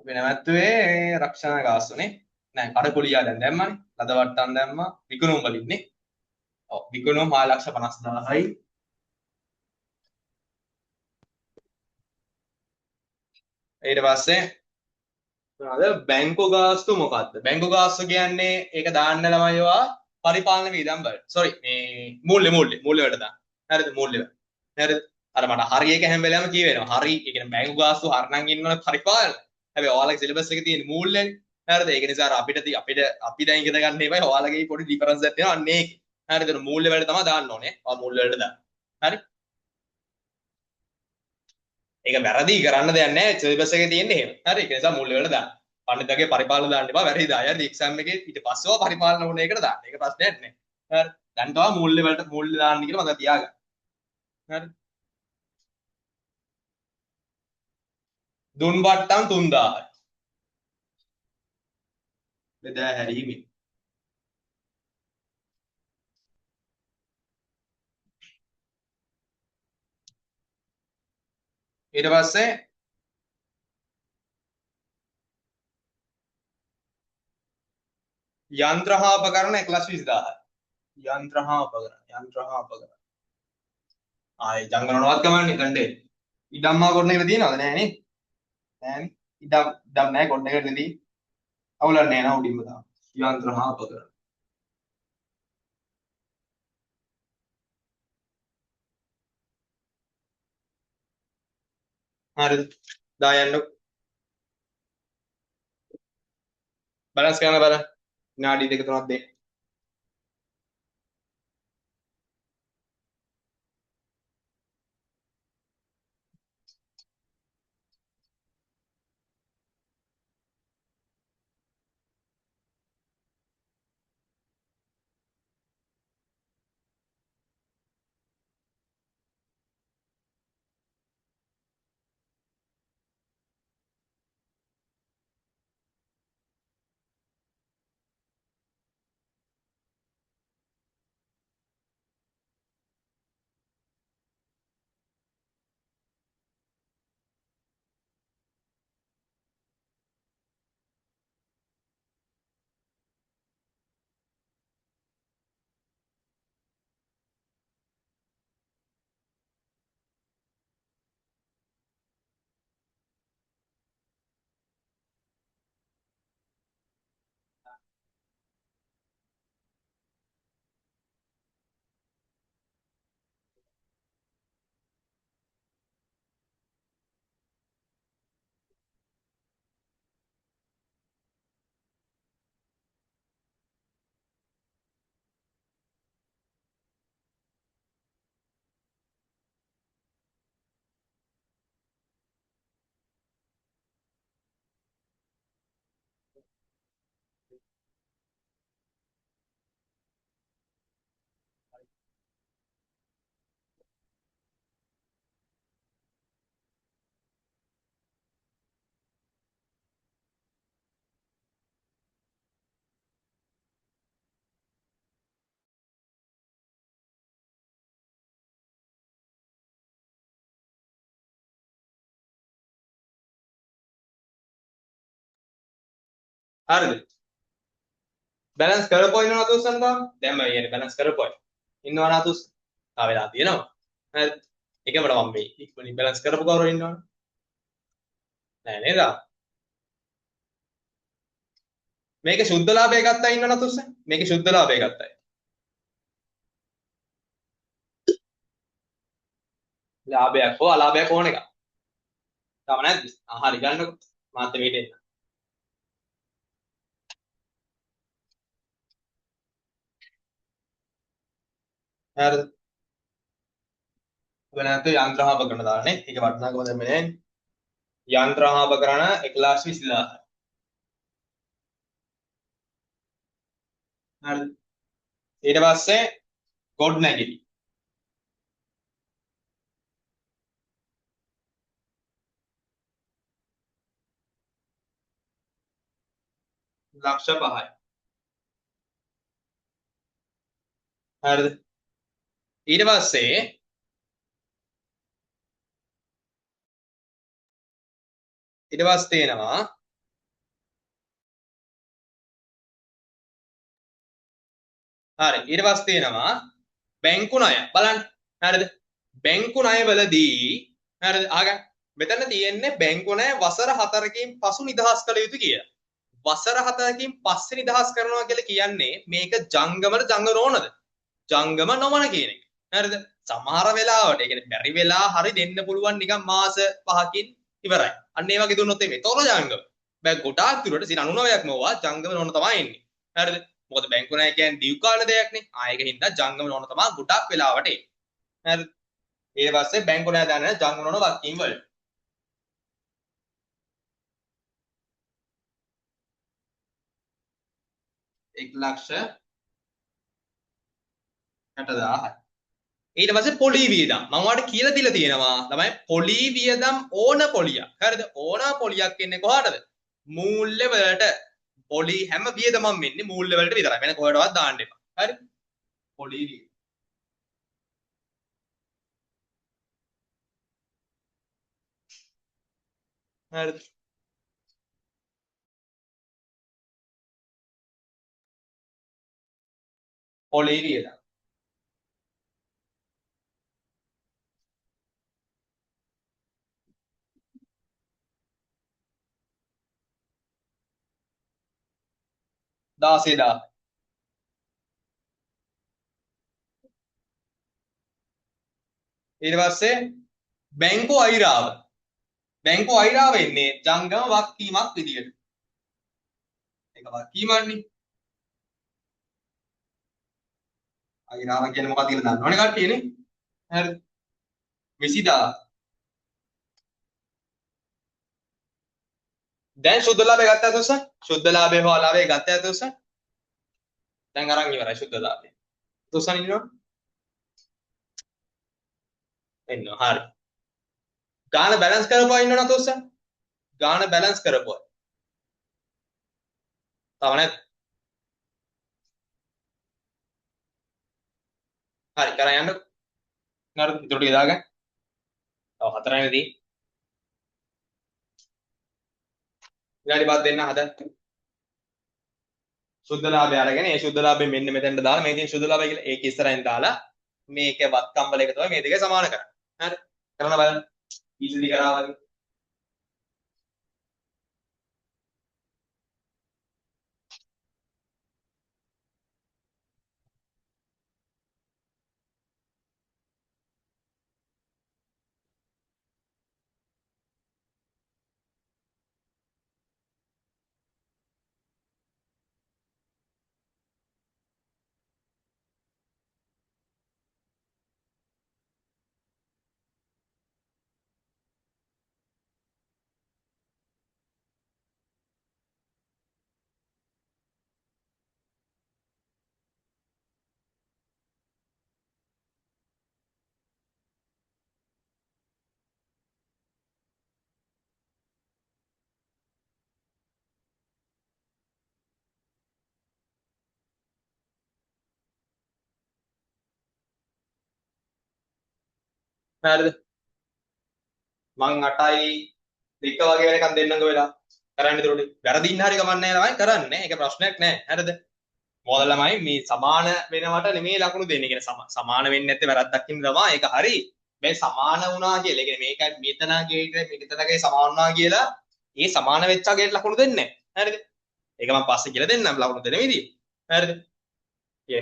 අපි නැවැත්තුවේ රක්ෂණ ගාස්තුනේ. නෑ කඩපොලියා දැන් දැම්මනේ. ලද වට්ටම් දැම්මා. විකුණුම් වලින්නේ. ඔව් විකුණුම් 6,50,000යි. ඊට පස්සේ මොනවාද බැංකු ගාස්තු මොකද්ද? බැංකු ගාස්තු කියන්නේ ඒක දාන්න ළමයි ඒවා පරිපාලන වියදම් වල. සෝරි මේ මූල්‍ය වලට දාන්න. හරිද? මූල්‍ය වල. හරිද? අර මට හරි එක හැම වෙලාවෙම කියවෙනවා. හරි ඒ කියන්නේ බැංකු ගාස්තු හරනම් ඉන්නවනේ පරිපාලන. හැබැයි ඔයාලගේ සිලබස් එකේ තියෙන මූල්‍යනේ. හරිද? ඒක නිසා අපි දැන් ඉගෙන ගන්න ඒවයි ඔයාලගේ පොඩි ඩිෆරන්ස් එකක් තියෙනවා අන්න ඒකේ. හරිද? ඒක මූල්‍ය වලට තමයි දාන්න ඕනේ. ඔය මූල්‍ය වලට දාන්න. හරි? ඒක වැරදි කරන්න දෙයක් නැහැ. සිලබස් එකේ තියෙන්නේ එහෙම. හරි? ඒක නිසා මූල්‍ය වලට දාන්න. පඬිතුගේ පරිපාලන දාන්න එපා. වැරදි දාය. හරි? එක්සෑම් එකේ ඊට පස්සේව පරිපාලන ඕනේ එකට දාන්න. ඒක ප්‍රශ්නයක් නැහැ. හරි? දැන් තමයි මූල්‍ය වලට මූල්‍ය දාන්න කියලා මතක තියාගන්න. හරි? දුන් වට්ටම් 3000යි. බෙදා හැරීමේ ඊට පස්සේ යන්ත්‍ර හා උපකරණ 1,20,000යි. යන්ත්‍ර හා උපකරණ ආයේ ජංගනනවත් කමන්නේ කණ්ඩේ ඉඩම්මා කොටන එක තියෙනවද නැහැ නේ නැහැ ඉඩම් නැහැ කොටන එකට නෙදී අවුලක් නැහැ නා උඩින්ම දාන්න යන්ත්‍ර හා උපකරණ හරිද දායන්න බැලන්ස් කරන්න බලන්න විනාඩි 2-3ක් දෙන්න හරිද බැලන්ස් කරපුවා ඉන්නවද අතුස්සන් තාම දැන් මම කියන්නේ බැලන්ස් කරපුවා ඉන්නවද අතුස් තා වෙලා තියෙනවා හරි එකමඩ මම මේ ඉක්මනින් බැලන්ස් කරපු කවුරු ඉන්නවද නෑ නේද මේක සුද්ධ ලාභය ගත්තා ඉන්නවද අතුස්සන් මේක සුද්ධ ලාභය ගත්තා ලාභයක් හෝ අලාභයක් ඕන එක තව නැද්ද හරි ගන්නකො මාත් මේට එන්න හරිද වෙනත් යන්ත්‍ර හා උපකරණ දාන්නේ ඒක වටිනාකම දැන් මේ යන්ත්‍ර හා උපකරණ 1,20,000 හරිද ඊට පස්සේ ගොඩ නැගිලි ලක්ෂ 5යි හරිද ඊට පස්සේ තියෙනවා හරි ඊට පස්සේ තියෙනවා බැංකු ණය බලන්න හරිද බැංකු ණය වලදී හරිද ආගන්න මෙතන තියෙන්නේ බැංකු ණය වසර 4කින් පසු නිදහස් කළ යුතු කියලා වසර 4කින් පස්සේ නිදහස් කරනවා කියලා කියන්නේ මේක ජංගමද ජංග නොවනද ජංගම නොවන කියන එක හරිද සමහර වෙලාවට ඒ කියන්නේ බැරි වෙලා හරි දෙන්න පුළුවන් නිකන් මාස 5කින් ඉවරයි. අන්න ඒ වගේ දුන්නොත් එමේ තොර ජංගම. බෑ ගොඩාක් දුරට 99%ක්ම ඕවා ජංගම නෝන තමයි එන්නේ. හරිද? මොකද බැංකු ණය කියන්නේ ඩියු කාණ දෙයක්නේ. ආයෙක හින්දා ජංගම නෝන තමයි ගොඩාක් වෙලාවට එන්නේ. හරිද? ඊට පස්සේ බැංකු ණය දාන ජංගම නෝන වර්කින් වලට. එක් ලක්ෂ 60,000යි. ඊට පස්සේ පොලි වියදම් මම ඔයාලට කියලා දීලා තියෙනවා තමයි පොලි වියදම් ඕන පොලියක්. හරිද? ඕන පොලියක් එන්නේ කොහාටද? මූල්‍ය වලට. පොලි හැම වියදමක් වෙන්නේ මූල්‍ය වලට විතරයි. වෙන කොහෙටවත් දාන්න එපා. හරි? පොලි වියදම්. හරිද? පොලි වියදම්. දාසේ දා. ඊට පස්සේ බැංකු අයිරාව. බැංකු අයිරාව එන්නේ ජංගම වක්කීමක් විදියට. ඒක වක්කීමන්නේ. අයිරාව කියන්නේ මොකක්ද කියලා දන්නවනේ කට්ටියනේ. හරිද? 20000. දැන් සුද්ධ ලාභය ගත්තා තුස සුද්ධ ලාභය හෝ අලාභය ගත්තා තුස දැන් අරන් ඉවරයි සුද්ධ ලාභය. තුසන් ඉන්නවා. එන්න හරි. ගාන බැලන්ස් කරපුවා ඉන්නවනේ තුස. ගාන බැලන්ස් කරපුවා. තව නැත්. හරි කරන් යන්න. නේද? ඊට ටික දාගන්න. තව හතරයිනේ තියෙන්නේ. විනාඩි 5 දෙන්න හද. සුද්ධ ලාභය අරගෙන ඒ සුද්ධ ලාභය මෙන්න මෙතෙන්ට දාලා මේ තියෙන සුද්ධ ලාභය කියලා ඒක ඉස්සරහින් දාලා මේක වත්කම් වල එක තමයි මේ දෙක සමාන කරන්නේ. හරි. කරන්න බලන්න. ඊසිලි කරා වගේ. හරිද? මං 8යි 2 වගේ වෙනකන් දෙන්නඟ වෙලා කරන්න ඉතුරුනේ. වැරදින්න හරි කමන්නේ නැහැ තමයි කරන්නේ. ඒක ප්‍රශ්නයක් නෑ. හරිද? මොකද ළමයි මේ සමාන වෙනවට නෙමෙයි ලකුණු දෙන්නේ. කියන්නේ සමාන වෙන්නේ නැත්තේ වැරද්දක් හින්දා තමයි. ඒක හරි. මේ සමාන වුණා කියලා. ඒ කියන්නේ මේක මෙතනගේ සමාන වුණා කියලා ඒ සමාන වෙච්ච අගේට ලකුණු දෙන්නේ නැහැ. හරිද? ඒක මම පස්සේ කියලා දෙන්නම් ලකුණු දෙන විදිය. හරිද?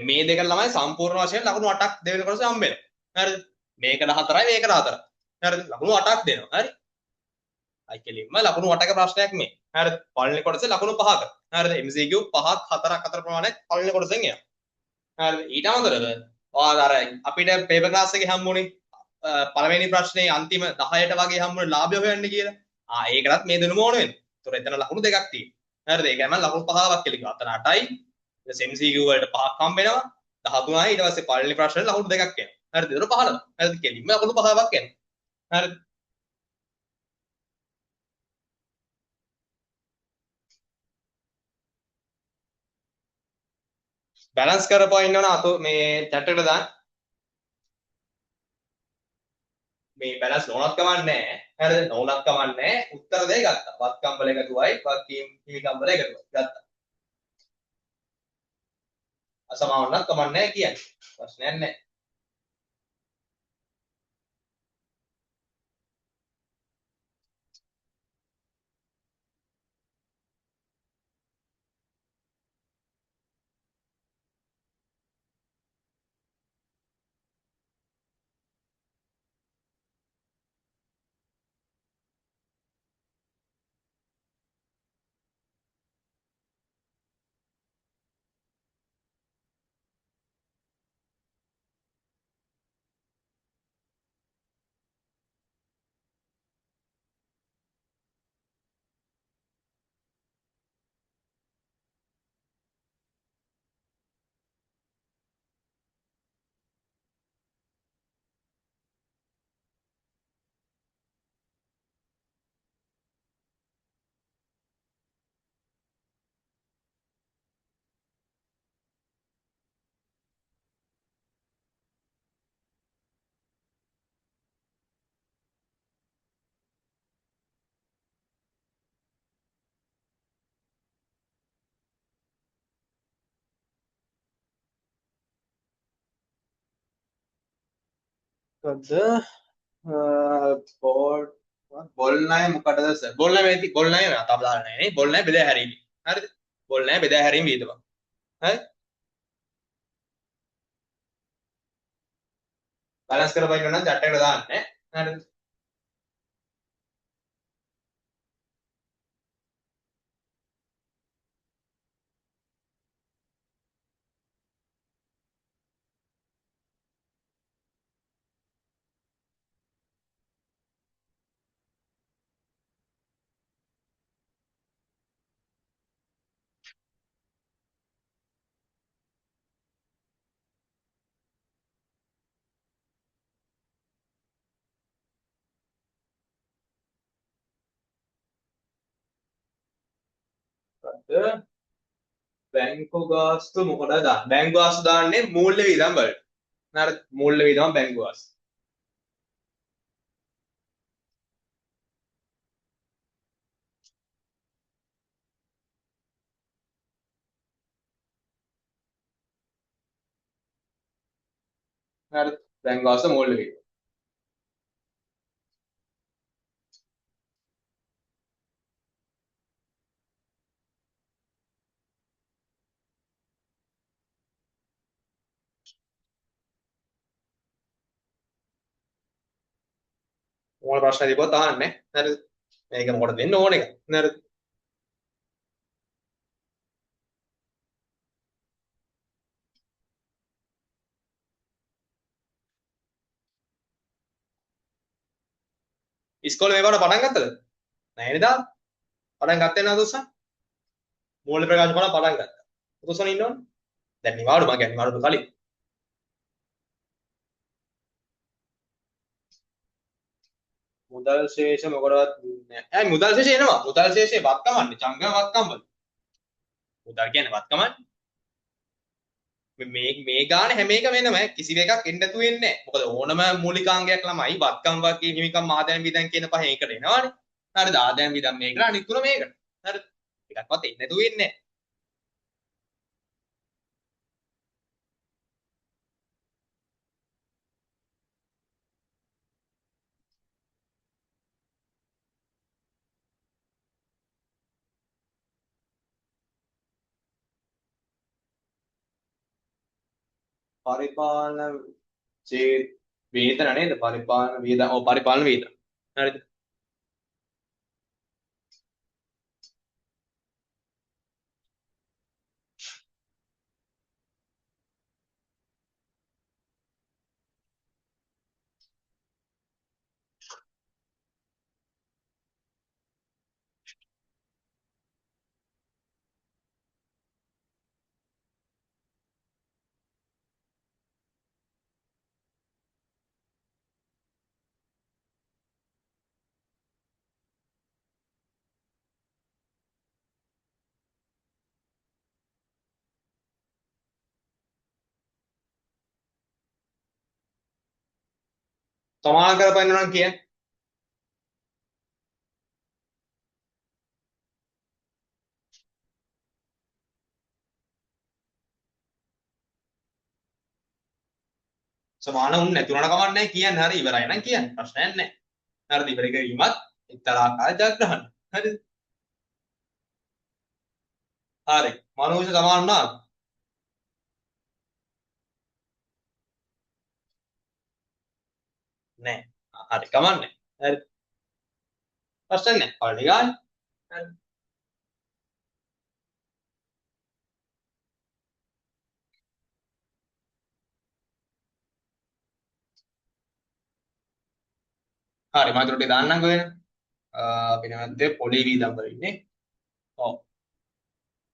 මේ දෙක ළමයි සම්පූර්ණ වශයෙන් ලකුණු 8ක් දෙවෙනි කොටස හම්බෙනවා. හරිද? මේකට 4යි මේකට 4යි. හරිද? ලකුණු 8ක් දෙනවා. හරි? අයි කෙලින්ම ලකුණු 8ක ප්‍රශ්නයක් මේ. හරිද? පළවෙනි කොටසේ ලකුණු 5ක. හරිද? MCQ 5ක් 4ක් අතර ප්‍රමාණයක් පළවෙනි කොටසෙන් එනවා. හරිද? ඊට අමතරව ඔයාලා අර අපිට පේපර් ක්ලාස් එකේ හම්බුනේ පළවෙනි ප්‍රශ්නේ අන්තිම 10ට වගේ හම්බුනේ ලාභය හොයන්න කියලා. ඒකටත් මේ දෙනුම ඕන වෙනවා. ඒතොර එතන ලකුණු දෙකක් තියෙනවා. හරිද? ඒකම ලකුණු 5ක් කියලා කිව්වා. අතන 8යි. ඊට MCQ වලට 5ක් හම්බ වෙනවා. 13යි ඊට පස්සේ පළවෙනි ප්‍රශ්නේ ලකුණු දෙකක් එනවා. හරිද? ඒතොර 15. හරිද? කෙලින්ම ලකුණු 15ක් එනවා. හරිද? බැලන්ස් කරපුවා ඉන්නවනේ අතෝ මේ chat එකට දාන්න. මේ බැලන්ස් නොනත් කමන්නේ නැහැ. හරිද? නොනත් කමන්නේ උත්තර දෙක ගත්තා. වත්කම් වල එකතුවයි වත්කම් හිමිකම් වල එකතුවයි ගත්තා. අසමාන වුණත් කමන්නේ නැහැ කියන්නේ. ප්‍රශ්නයක් නැහැ. මොකද්ද බෝඩ් බොල් ණය මොකටද සර් බොල් ණය වෙති බොල් ණය තාම දාලා නැහැ නේ බොල් ණය බෙදා හැරීම හරිද බොල් ණය බෙදා හැරීම වියදම හරි බැලන්ස් කරපයින්න නම් චැට් එකට දාන්න ඈ හරිද මොකද්ද බැංකු ගාස්තු මොකටද දාන්නේ බැංකු ගාස්තු දාන්නේ මූල්‍ය වියදම් වලට හරිද මූල්‍ය වියදම බැංකු ගාස්තු හරිද බැංකු ගාස්තු මූල්‍ය වියදම ඕන ප්‍රශ්න තිබ්බොත් අහන්න හරිද මේක මොකටද දෙන්න ඕන එක හරිද ඉස්කෝලේ මේකට පටන් ගත්තද නැහැ නේද පටන් ගත්තේ නේද උස්සා මූල්‍ය ප්‍රකාශ කරලා පටන් ගත්තා උතුසන ඉන්නවනේ දැන් නිවාඩු මගේ නිවාඩු කලින් මුදල් ශේෂ මොකටවත් නෑ ඇයි මුදල් ශේෂ එනවා මුදල් ශේෂේ වත්කමන්නේ චංග වත්කම් වල මුදල් කියන්නේ වත්කමන්නේ මේ ගාන හැම එකම එනම කිසිව එකක් එන්න නැතුව එන්නේ නැහැ මොකද ඕනම මූලිකාංගයක් ළමයි වත්කම් වගේ හිමිකම් ආදායම් වියදම් කියන පහෙන් එකට එනවනේ හරිද ආදායම් වියදම් මේකට අනිත් තුන මේකට හරිද එකක්වත් එන්නේ නැතුව එන්නේ පරිපාලන වේතන නේද පරිපාලන වියදම් ඔව් පරිපාලන වියදම් හරිද සමාන කරපන්න නම් කියන්නේ සමාන උන් නැතුණට කමක් නැහැ කියන්නේ හරි ඉවරයි නම් කියන්නේ ප්‍රශ්නයක් නැහැ හරිද ඉවර කිරීමත් එක්තරා ආකාර ජයග්‍රහණ හරිද හරි මනෝජ සමාන වුණා නෑ හරි කමන්නේ හරි ප්‍රශ්න නැහැ පළවෙනි ගානේ හරි හරි මම ඒකට දාන්නම් කොහෙද අපි නැවත්තේ පොලි වීදම් වල ඉන්නේ ඔව්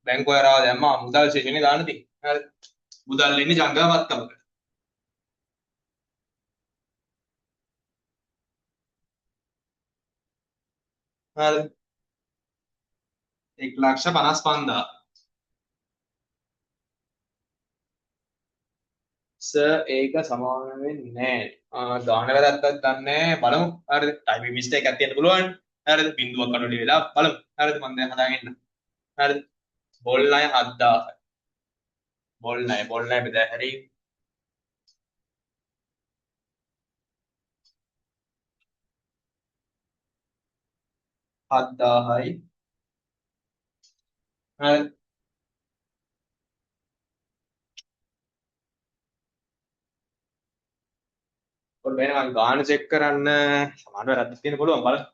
බැංකුව හරහා දැම්මා මුදල් ශේෂනේ දාන්න තියෙන්නේ හරි මුදල් එන්නේ ජංගමවත්කමකට හරි 1,55,000 සර් ඒක සමාන වෙන්නේ නැහැ ගාන වැරද්දක් දන්නේ බලමු හරිද ටයිපින් මිස්ටේක් එකක් තියෙන්න පුළුවන් හරිද බිඳුවක් අඩු වෙලා බලමු හරිද මම දැන් හදාගෙන හරිද බොල් ණය 7,000යි බොල් ණය බෙදා හැරීම 7000යි. හරි. ඔන්න වෙන මම ගාන චෙක් කරන්න සමහරව වැරද්දක් තියෙන්න පුළුවන් බලන්න.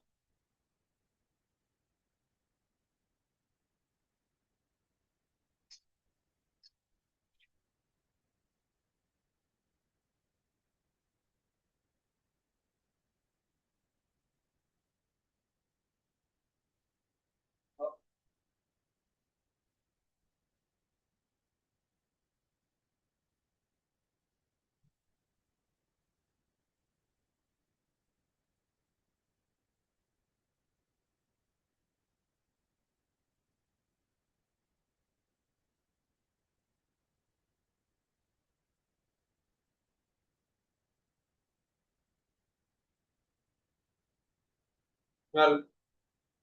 හරි.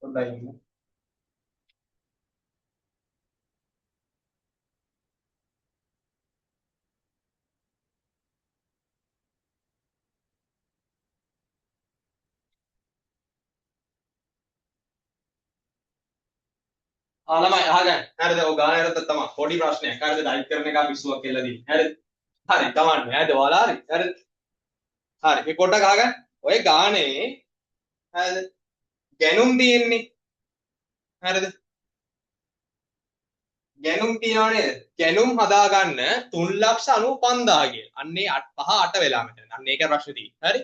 හොඳයි ඉන්න. ළමයි අහගන්න. හරිද? ඔය ගාන වලට තමයි පොඩි ප්‍රශ්නයක්. හරිද? ටයිප් කරන එක පිස්සුවක් කියලා දෙන්නේ. හරිද? හරි. තමන්නේ. හරිද? ඔයාලා හරි. හරිද? හරි. මේ පොඩ්ඩක් අහගන්න. ඔය ගානේ හරිද? ගැනුම් තියෙන්නේ. හරිද? ගැනුම් තියනවා නේද? ගැනුම් හදාගන්න 3,95,000 කියලා. අන්නේ 5 8 වෙලා මෙතන. අන්න ඒක ප්‍රශ්නේ තියෙන්නේ. හරි?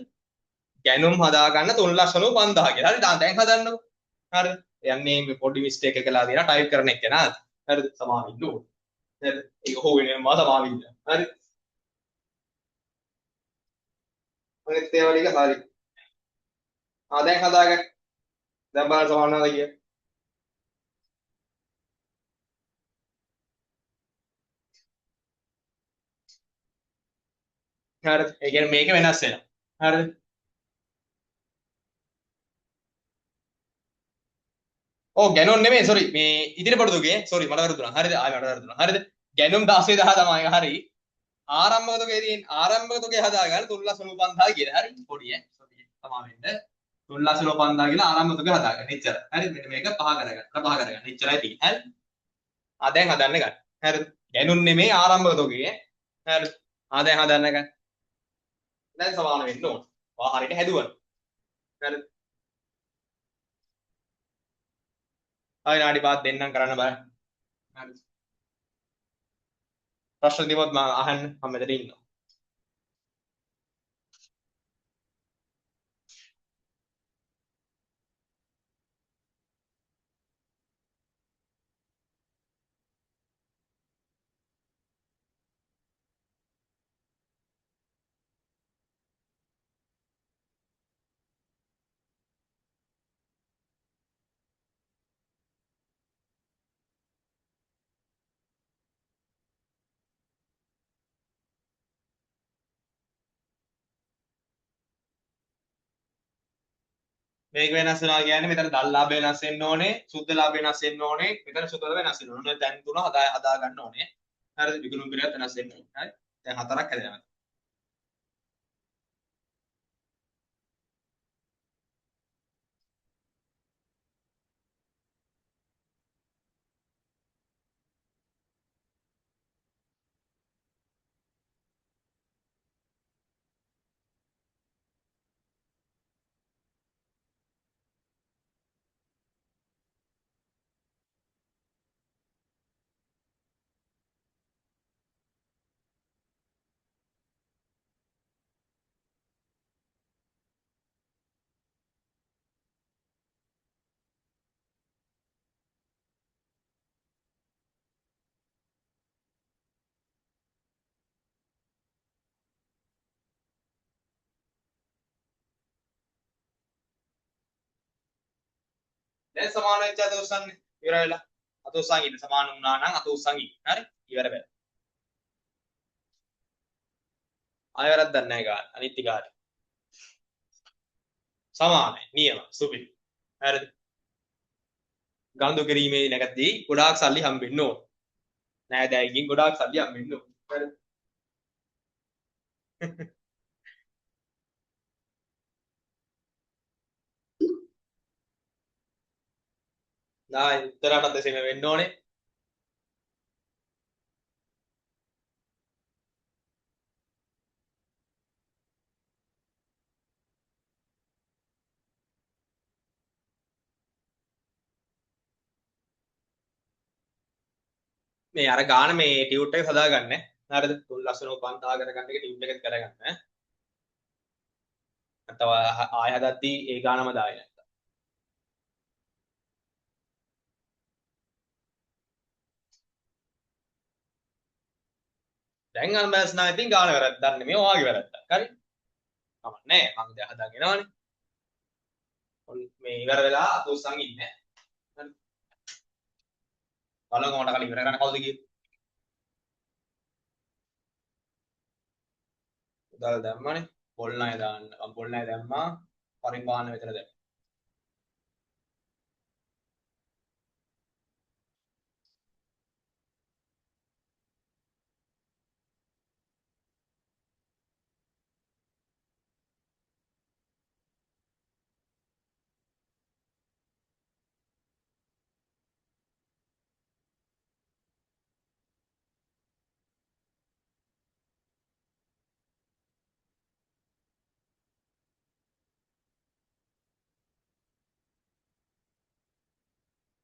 ගැනුම් හදාගන්න 3,95,000 කියලා. හරි? දැන් හදන්නකො. හරිද? යන්නේ මේ පොඩි මිස්ටේක් එක කළා දිනා ටයිප් කරන එක නේද? හරිද? සමාව ඉන්න ඕනේ. හරිද? ඒක හොවෙන්නේ මම සමාව ඉන්න. හරි? අනිත් ඒවා ටික හරි. දැන් හදාගන්න. දැන් බලන්න සමානවද කියලා. හරිද? ඒ කියන්නේ මේක වෙනස් වෙනවා. හරිද? ඔව් ගැනුම් නෙමෙයි සෝරි මේ ඉදිරිපඩ දුගේ සෝරි මට වැරදුනා. හරිද? ආයෙ මට වැරදුනා. හරිද? ගැනුම් 16,000 තමයි. හරි. ආරම්භක තුගේ තියෙන ආරම්භක තුගේ හදාගන්න 3,95,000 කියලා. හරි. පොඩි ඈ. සෝරි. තමා වෙන්න. 3,95,000 කියලා ආරම්භක තුගේ හදාගන්න. එච්චර. හරි. මෙන්න මේක පහ කරගන්න. පහ කරගන්න. එච්චරයි තියෙන්නේ. හරි. දැන් හදන්න ගන්න. හරිද? ගැනුම් නෙමෙයි ආරම්භක තුගේ. හරිද? දැන් හදන්න ගන්න. දැන් සමාන වෙන්න ඕන. ඔයා හරියට හැදුවා. හරිද? ආයෙ නාඩි පාත් දෙන්නම් කරන්න බෑ. හරිද? ප්‍රශ්න තිබොත් මම අහන්න මම මෙතන ඉන්නවා. මේක වෙනස් වෙනවා කියන්නේ මෙතන දල් ලාභය වෙනස් වෙන්න ඕනේ, සුද්ධ ලාභය වෙනස් වෙන්න ඕනේ, මෙතන සුද්ධ ලාභය වෙනස් වෙන්න ඕනේ. දැන් තුන හදා ගන්න ඕනේ. හරිද? විකුණුම් පිළිවෙත් වෙනස් වෙන්න ඕනේ. හරි? දැන් හතරක් හැදෙනවා. දැන් සමාන වෙච්ච අත උස්සන්නේ. ඉවර වෙලා. අත උස්සන් ඉන්න සමාන වුණා නම් අත උස්සන් ඉන්න. හරි? ඉවර වෙලා. ආයෙ වැරද්දක් නැහැ ගන්න. අනිත් ටික සමානයි. නියම. සුපිරි. හරිද? ගනුදෙනු කිරීමේ නැගදී ගොඩාක් සල්ලි හම්බෙන්න ඕන. නෑදෑයකින් ගොඩාක් සල්ලි හම්බෙන්න ඕන. හරිද? ආයි උත්තරාටත් එසේම වෙන්න ඕනේ. මේ අර ගාන මේ ටියුට් එක හදාගන්න. හරිද? තුන් ලස්සනව 5000 කරගන්න එක ටියුට් එකත් කරගන්න. නැත්නම් ආය හදද්දී ඒ ගානම දායි නැත්තම්. දැන් අල්මස් නා ඉතින් ගාන වැරද්දක් නෙමෙයි ඔයාගේ වැරද්දක්. හරි? කමන්නේ. මම දැන් හදාගෙන එනවනේ. මේ ඉවර වෙලා අතෝස්සන් ඉන්නේ. හරි. බලමු මට කලින් ඉවර කරන්න කවුද කියේ. උදාලා දැම්මනේ. පොල් ණය දාන්න. මම පොල් ණය දැම්මා. පරිපාලන මෙතන දැම්මා.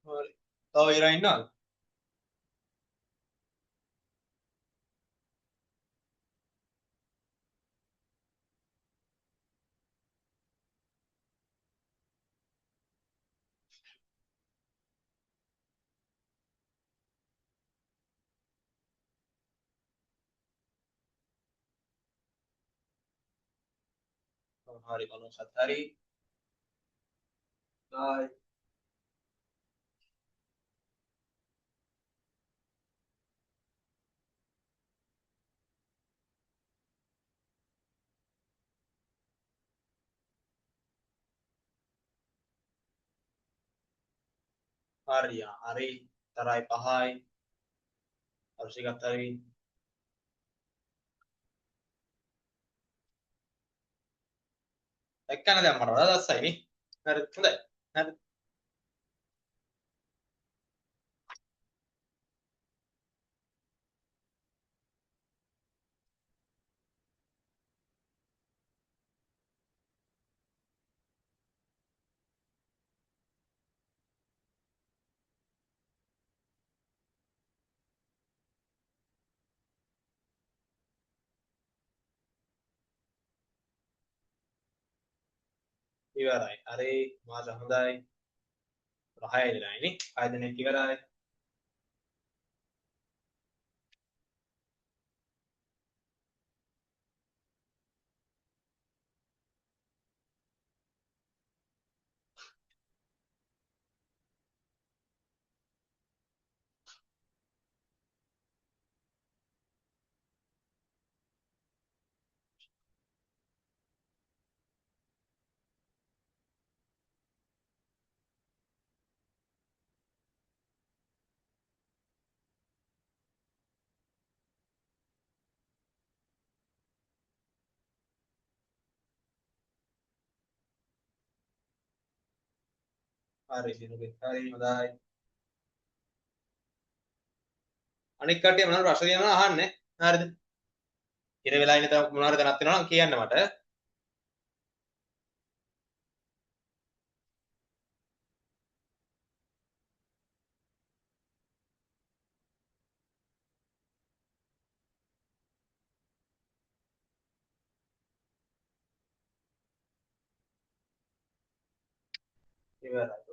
හරි. තව ඉරා ඉන්නවද? හරි බලමු සත් හරි. ආයි හරි හරි. තරයි පහයි. අරුසිකත් හරි. එක්කන දැන් මට වඩා දස්සයි නේ. හරි හොඳයි. හරි. ඉවරයි. හරි මාස හොඳයි. 6 දෙනයි නේ. 6 දෙනෙක් ඉවරයි. හරි දිනුගෙත් හරි හොඳයි. අනික් කට්ටිය මොනවාරි ප්‍රශ්න තියෙනවා අහන්න. හරිද? ඉර වෙලා ඉන්න තව මොනවාරි දැනක් තියෙනවා නම් කියන්න මට. ඉවරයි.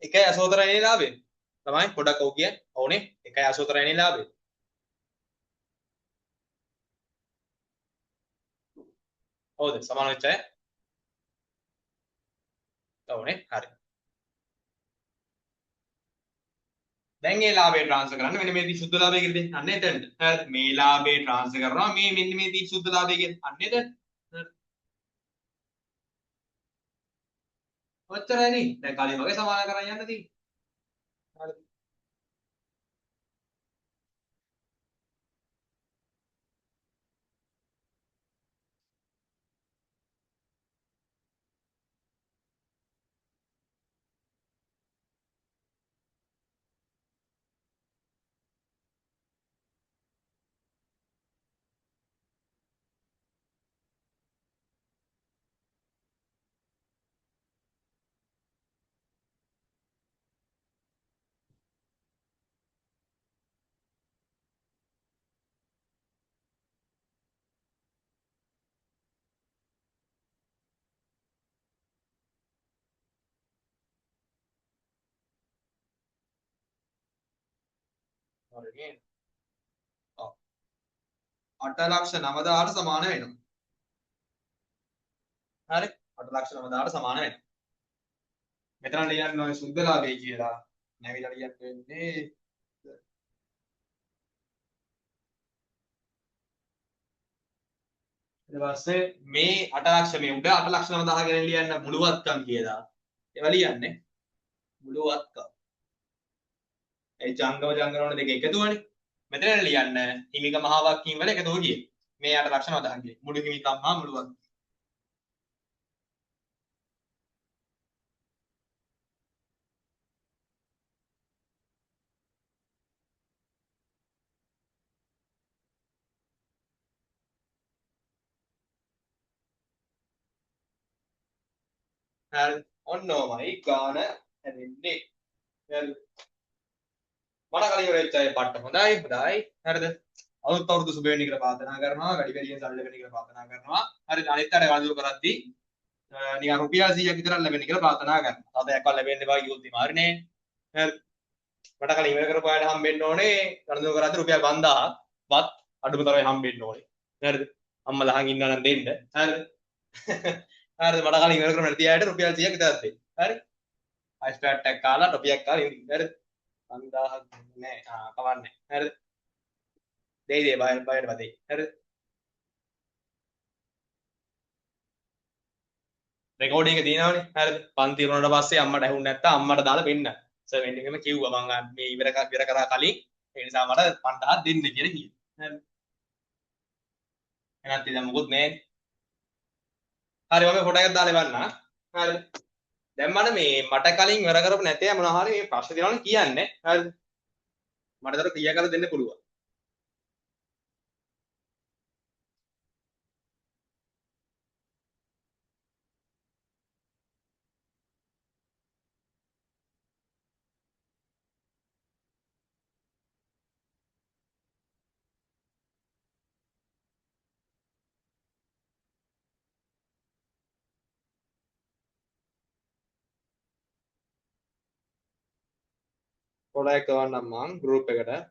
එකයි 84 නේ ලාභේ. තමයි පොඩක් ඔව් කිය. ඔව්නේ. එකයි 84 නේ ලාභේ. හවුද? සමාන වෙච්ච අය? ඔව්නේ. හරි. දැන් ඒ ලාභය ට්‍රාන්ස්ෆර් කරන්න මෙන්න මේ සුද්ධ ලාභය කියලා දෙන්න. අන්න එතනට. හරි. මේ ලාභය ට්‍රාන්ස්ෆර් කරනවා මේ මෙන්න මේ සුද්ධ ලාභය කියලා. අන්න එතන. හරි. ඔච්චරයි නේ. දැන් කලින් වගේ සමාන කරන් යන්න තියෙන්නේ. හරි. හරි නේද? ඔව්. 8,90,000ට සමාන වෙනවා. හරි. 8,90,000ට සමාන වෙනවා. මෙතන ලියන්න ඕනේ සුද්ධ ලාභය කියලා. නැවිලා ලියන්න වෙන්නේ ඊට පස්සේ මේ 8,00,000 මේ උඩ 8,90,000 ගැන ලියන්න මුළුවත්කම් කියලා. ඒවා ලියන්නේ මුළුවත්කම්. ඒ ජංගම වල දෙක එකතුවනේ. මෙතන ලියන්න හිමික මහාවාක්‍යයෙන් වල එකතුව කියේ. මේ 8,90,000 කියේ. මුළු හිමිකම් හා මුළුවත්කම්. හරි. ඔන්න ඔමයි ගාන හැදෙන්නේ. හරි. මට කලින් වෙච්ච අය පට්ට හොඳයි හොඳයි. හරිද? අලුත් අවුරුදු සුබ වෙන්න කියලා ප්‍රාර්ථනා කරනවා. වැඩි වැඩියෙන් සල්ලි ලැබෙන්න කියලා ප්‍රාර්ථනා කරනවා. හරිද? අනිත් අයට කඳුළු කරද්දී නිකන් රුපියල් 100ක් විතර ලැබෙන්න කියලා ප්‍රාර්ථනා කරනවා. තව දෙයක්වත් ලැබෙන්න බෑ කිව්වොත් ඉතින් හරිනේ. හරි. මට කලින් ඉවර කරපු අයට හම්බෙන්න ඕනේ කඳුළු කරද්දී රුපියල් 5,000 වත් අඩුම තරමේ හම්බෙන්න ඕනේ. හරිද? අම්මලා අහන් ඉන්නවා නම් දෙන්න. හරිද? හරිද? මට කලින් ඉවර කරපු නැති අයට රුපියල් 100ක් විතරක් දෙන්න. හරි? අයිස් පැට් එකක් කාලා ටොපියක් කාලා ඉන්න. හරිද? 5,000ක් නෑ. කවන්නේ. හරිද? දෙයි බයයට පතේ. හරිද? රෙකෝඩින් එක තියෙනවනේ. හරිද? පන්ති ඉවරනට පස්සේ අම්මට ඇහුන්නේ නැත්තම් අම්මට දාලා වෙන්න. සර් වෙන්න එකම කිව්වා මං මේ ඉවර කරා කලින් ඒ නිසා මට 5000ක් දෙන්න කියලා කිව්වා. හරිද? එහෙනම් ඉතින් මොකුත් නෑ. හරි මම ෆොටෝ එකක් දාලා එවන්නම්. හරිද? දැන් මට කලින් ඉවර කරපු නැතේ මොනවා හරි මේ ප්‍රශ්න තියෙනවනම් කියන්නේ. හරිද? මට දර ක්‍රියා කරලා දෙන්න පුළුවන්. ෆොටෝ එක එවන්නම් මං ගෲප් එකට.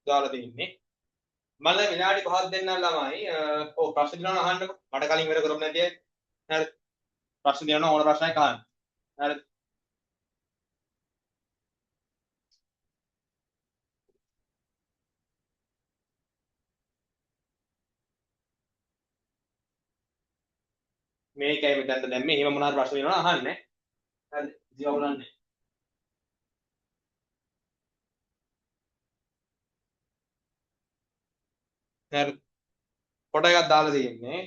දාලා දෙන්නේ. මම විනාඩි 5ක් දෙන්නම් ළමයි. ඔව් ප්‍රශ්න දිනවන අහන්නකො. මට කලින් ඉවර කරපු නැති අය. හරි. ප්‍රශ්න දිනවන ඕන ප්‍රශ්නයක් අහන්න. හරි. මේකයි මෙතනට දැම්මේ. එහෙම මොනවාරි ප්‍රශ්න දිනවන අහන්න. හරි. ඉතිවුලන්නේ. හරි. ෆොටෝ එකක් දාලා තියෙන්නේ.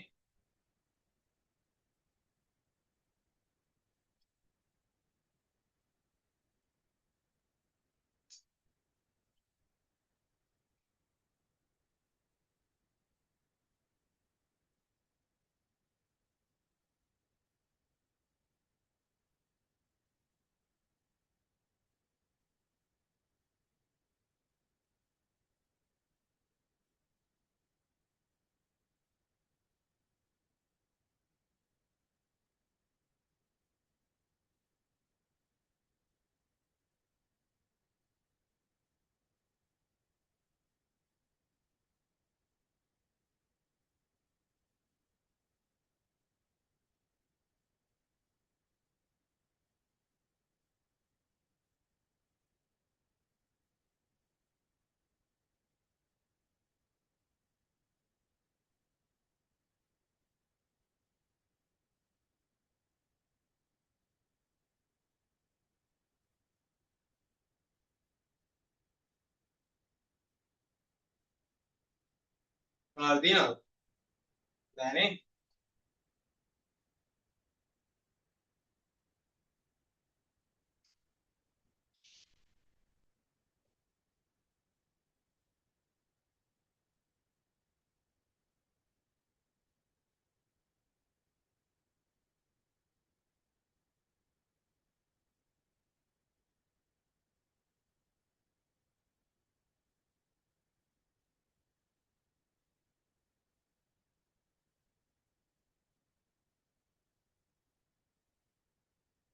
මොනවද තියෙනවද? දැනේ.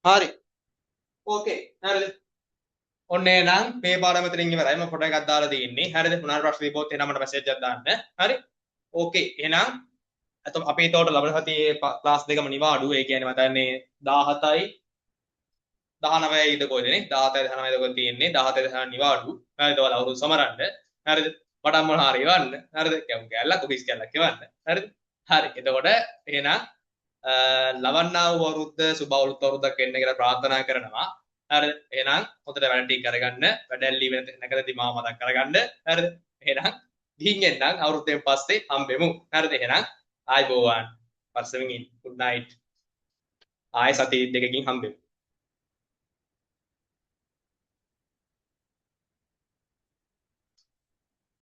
හරි. ඕකේ. හරිද? ඔන්න එහෙනම් මේ පාඩම මෙතනින් ඉවරයි. මම ෆොටෝ එකක් දාලා තියෙන්නේ. හරිද? මොනාර ප්‍රශ්න තිබ්බොත් එහෙනම් මට මැසේජ් එකක් දාන්න. හරි? ඕකේ. එහෙනම් අපි ඒතකොට ලබන සතියේ ක්ලාස් දෙකම නිවාඩු. ඒ කියන්නේ මම දන්නේ 17යි 19යි ඉද කොයිදනේ 17යි 19යි ඉද කොයි තියෙන්නේ 17යි 19 නිවාඩු. හරිද? ඔයාලා අවුරුදු සමරන්න. හරිද? මට මොන හරි එවන්න. හරිද? කැමු කැල්ලක් ඔෆිස් කැල්ලක් එවන්න. හරිද? හරි. එතකොට එහෙනම් ලවන්නා වූ අවුරුද්ද සුබ අවුරුද්දක් වෙන්න කියලා ප්‍රාර්ථනා කරනවා. හරිද? එහෙනම් හොඳට වැඩ ටික කරගන්න. වැඩැල්ලි වෙන නැකතදී මාව මතක් කරගන්න. හරිද? එහෙනම් ගිහින් එන්නම් අවුරුද්දෙන් පස්සේ හම්බෙමු. හරිද? එහෙනම් ආයිබෝවන්. පස්සෙමින් good night. ආයෙ සති දෙකකින් හම්බෙමු.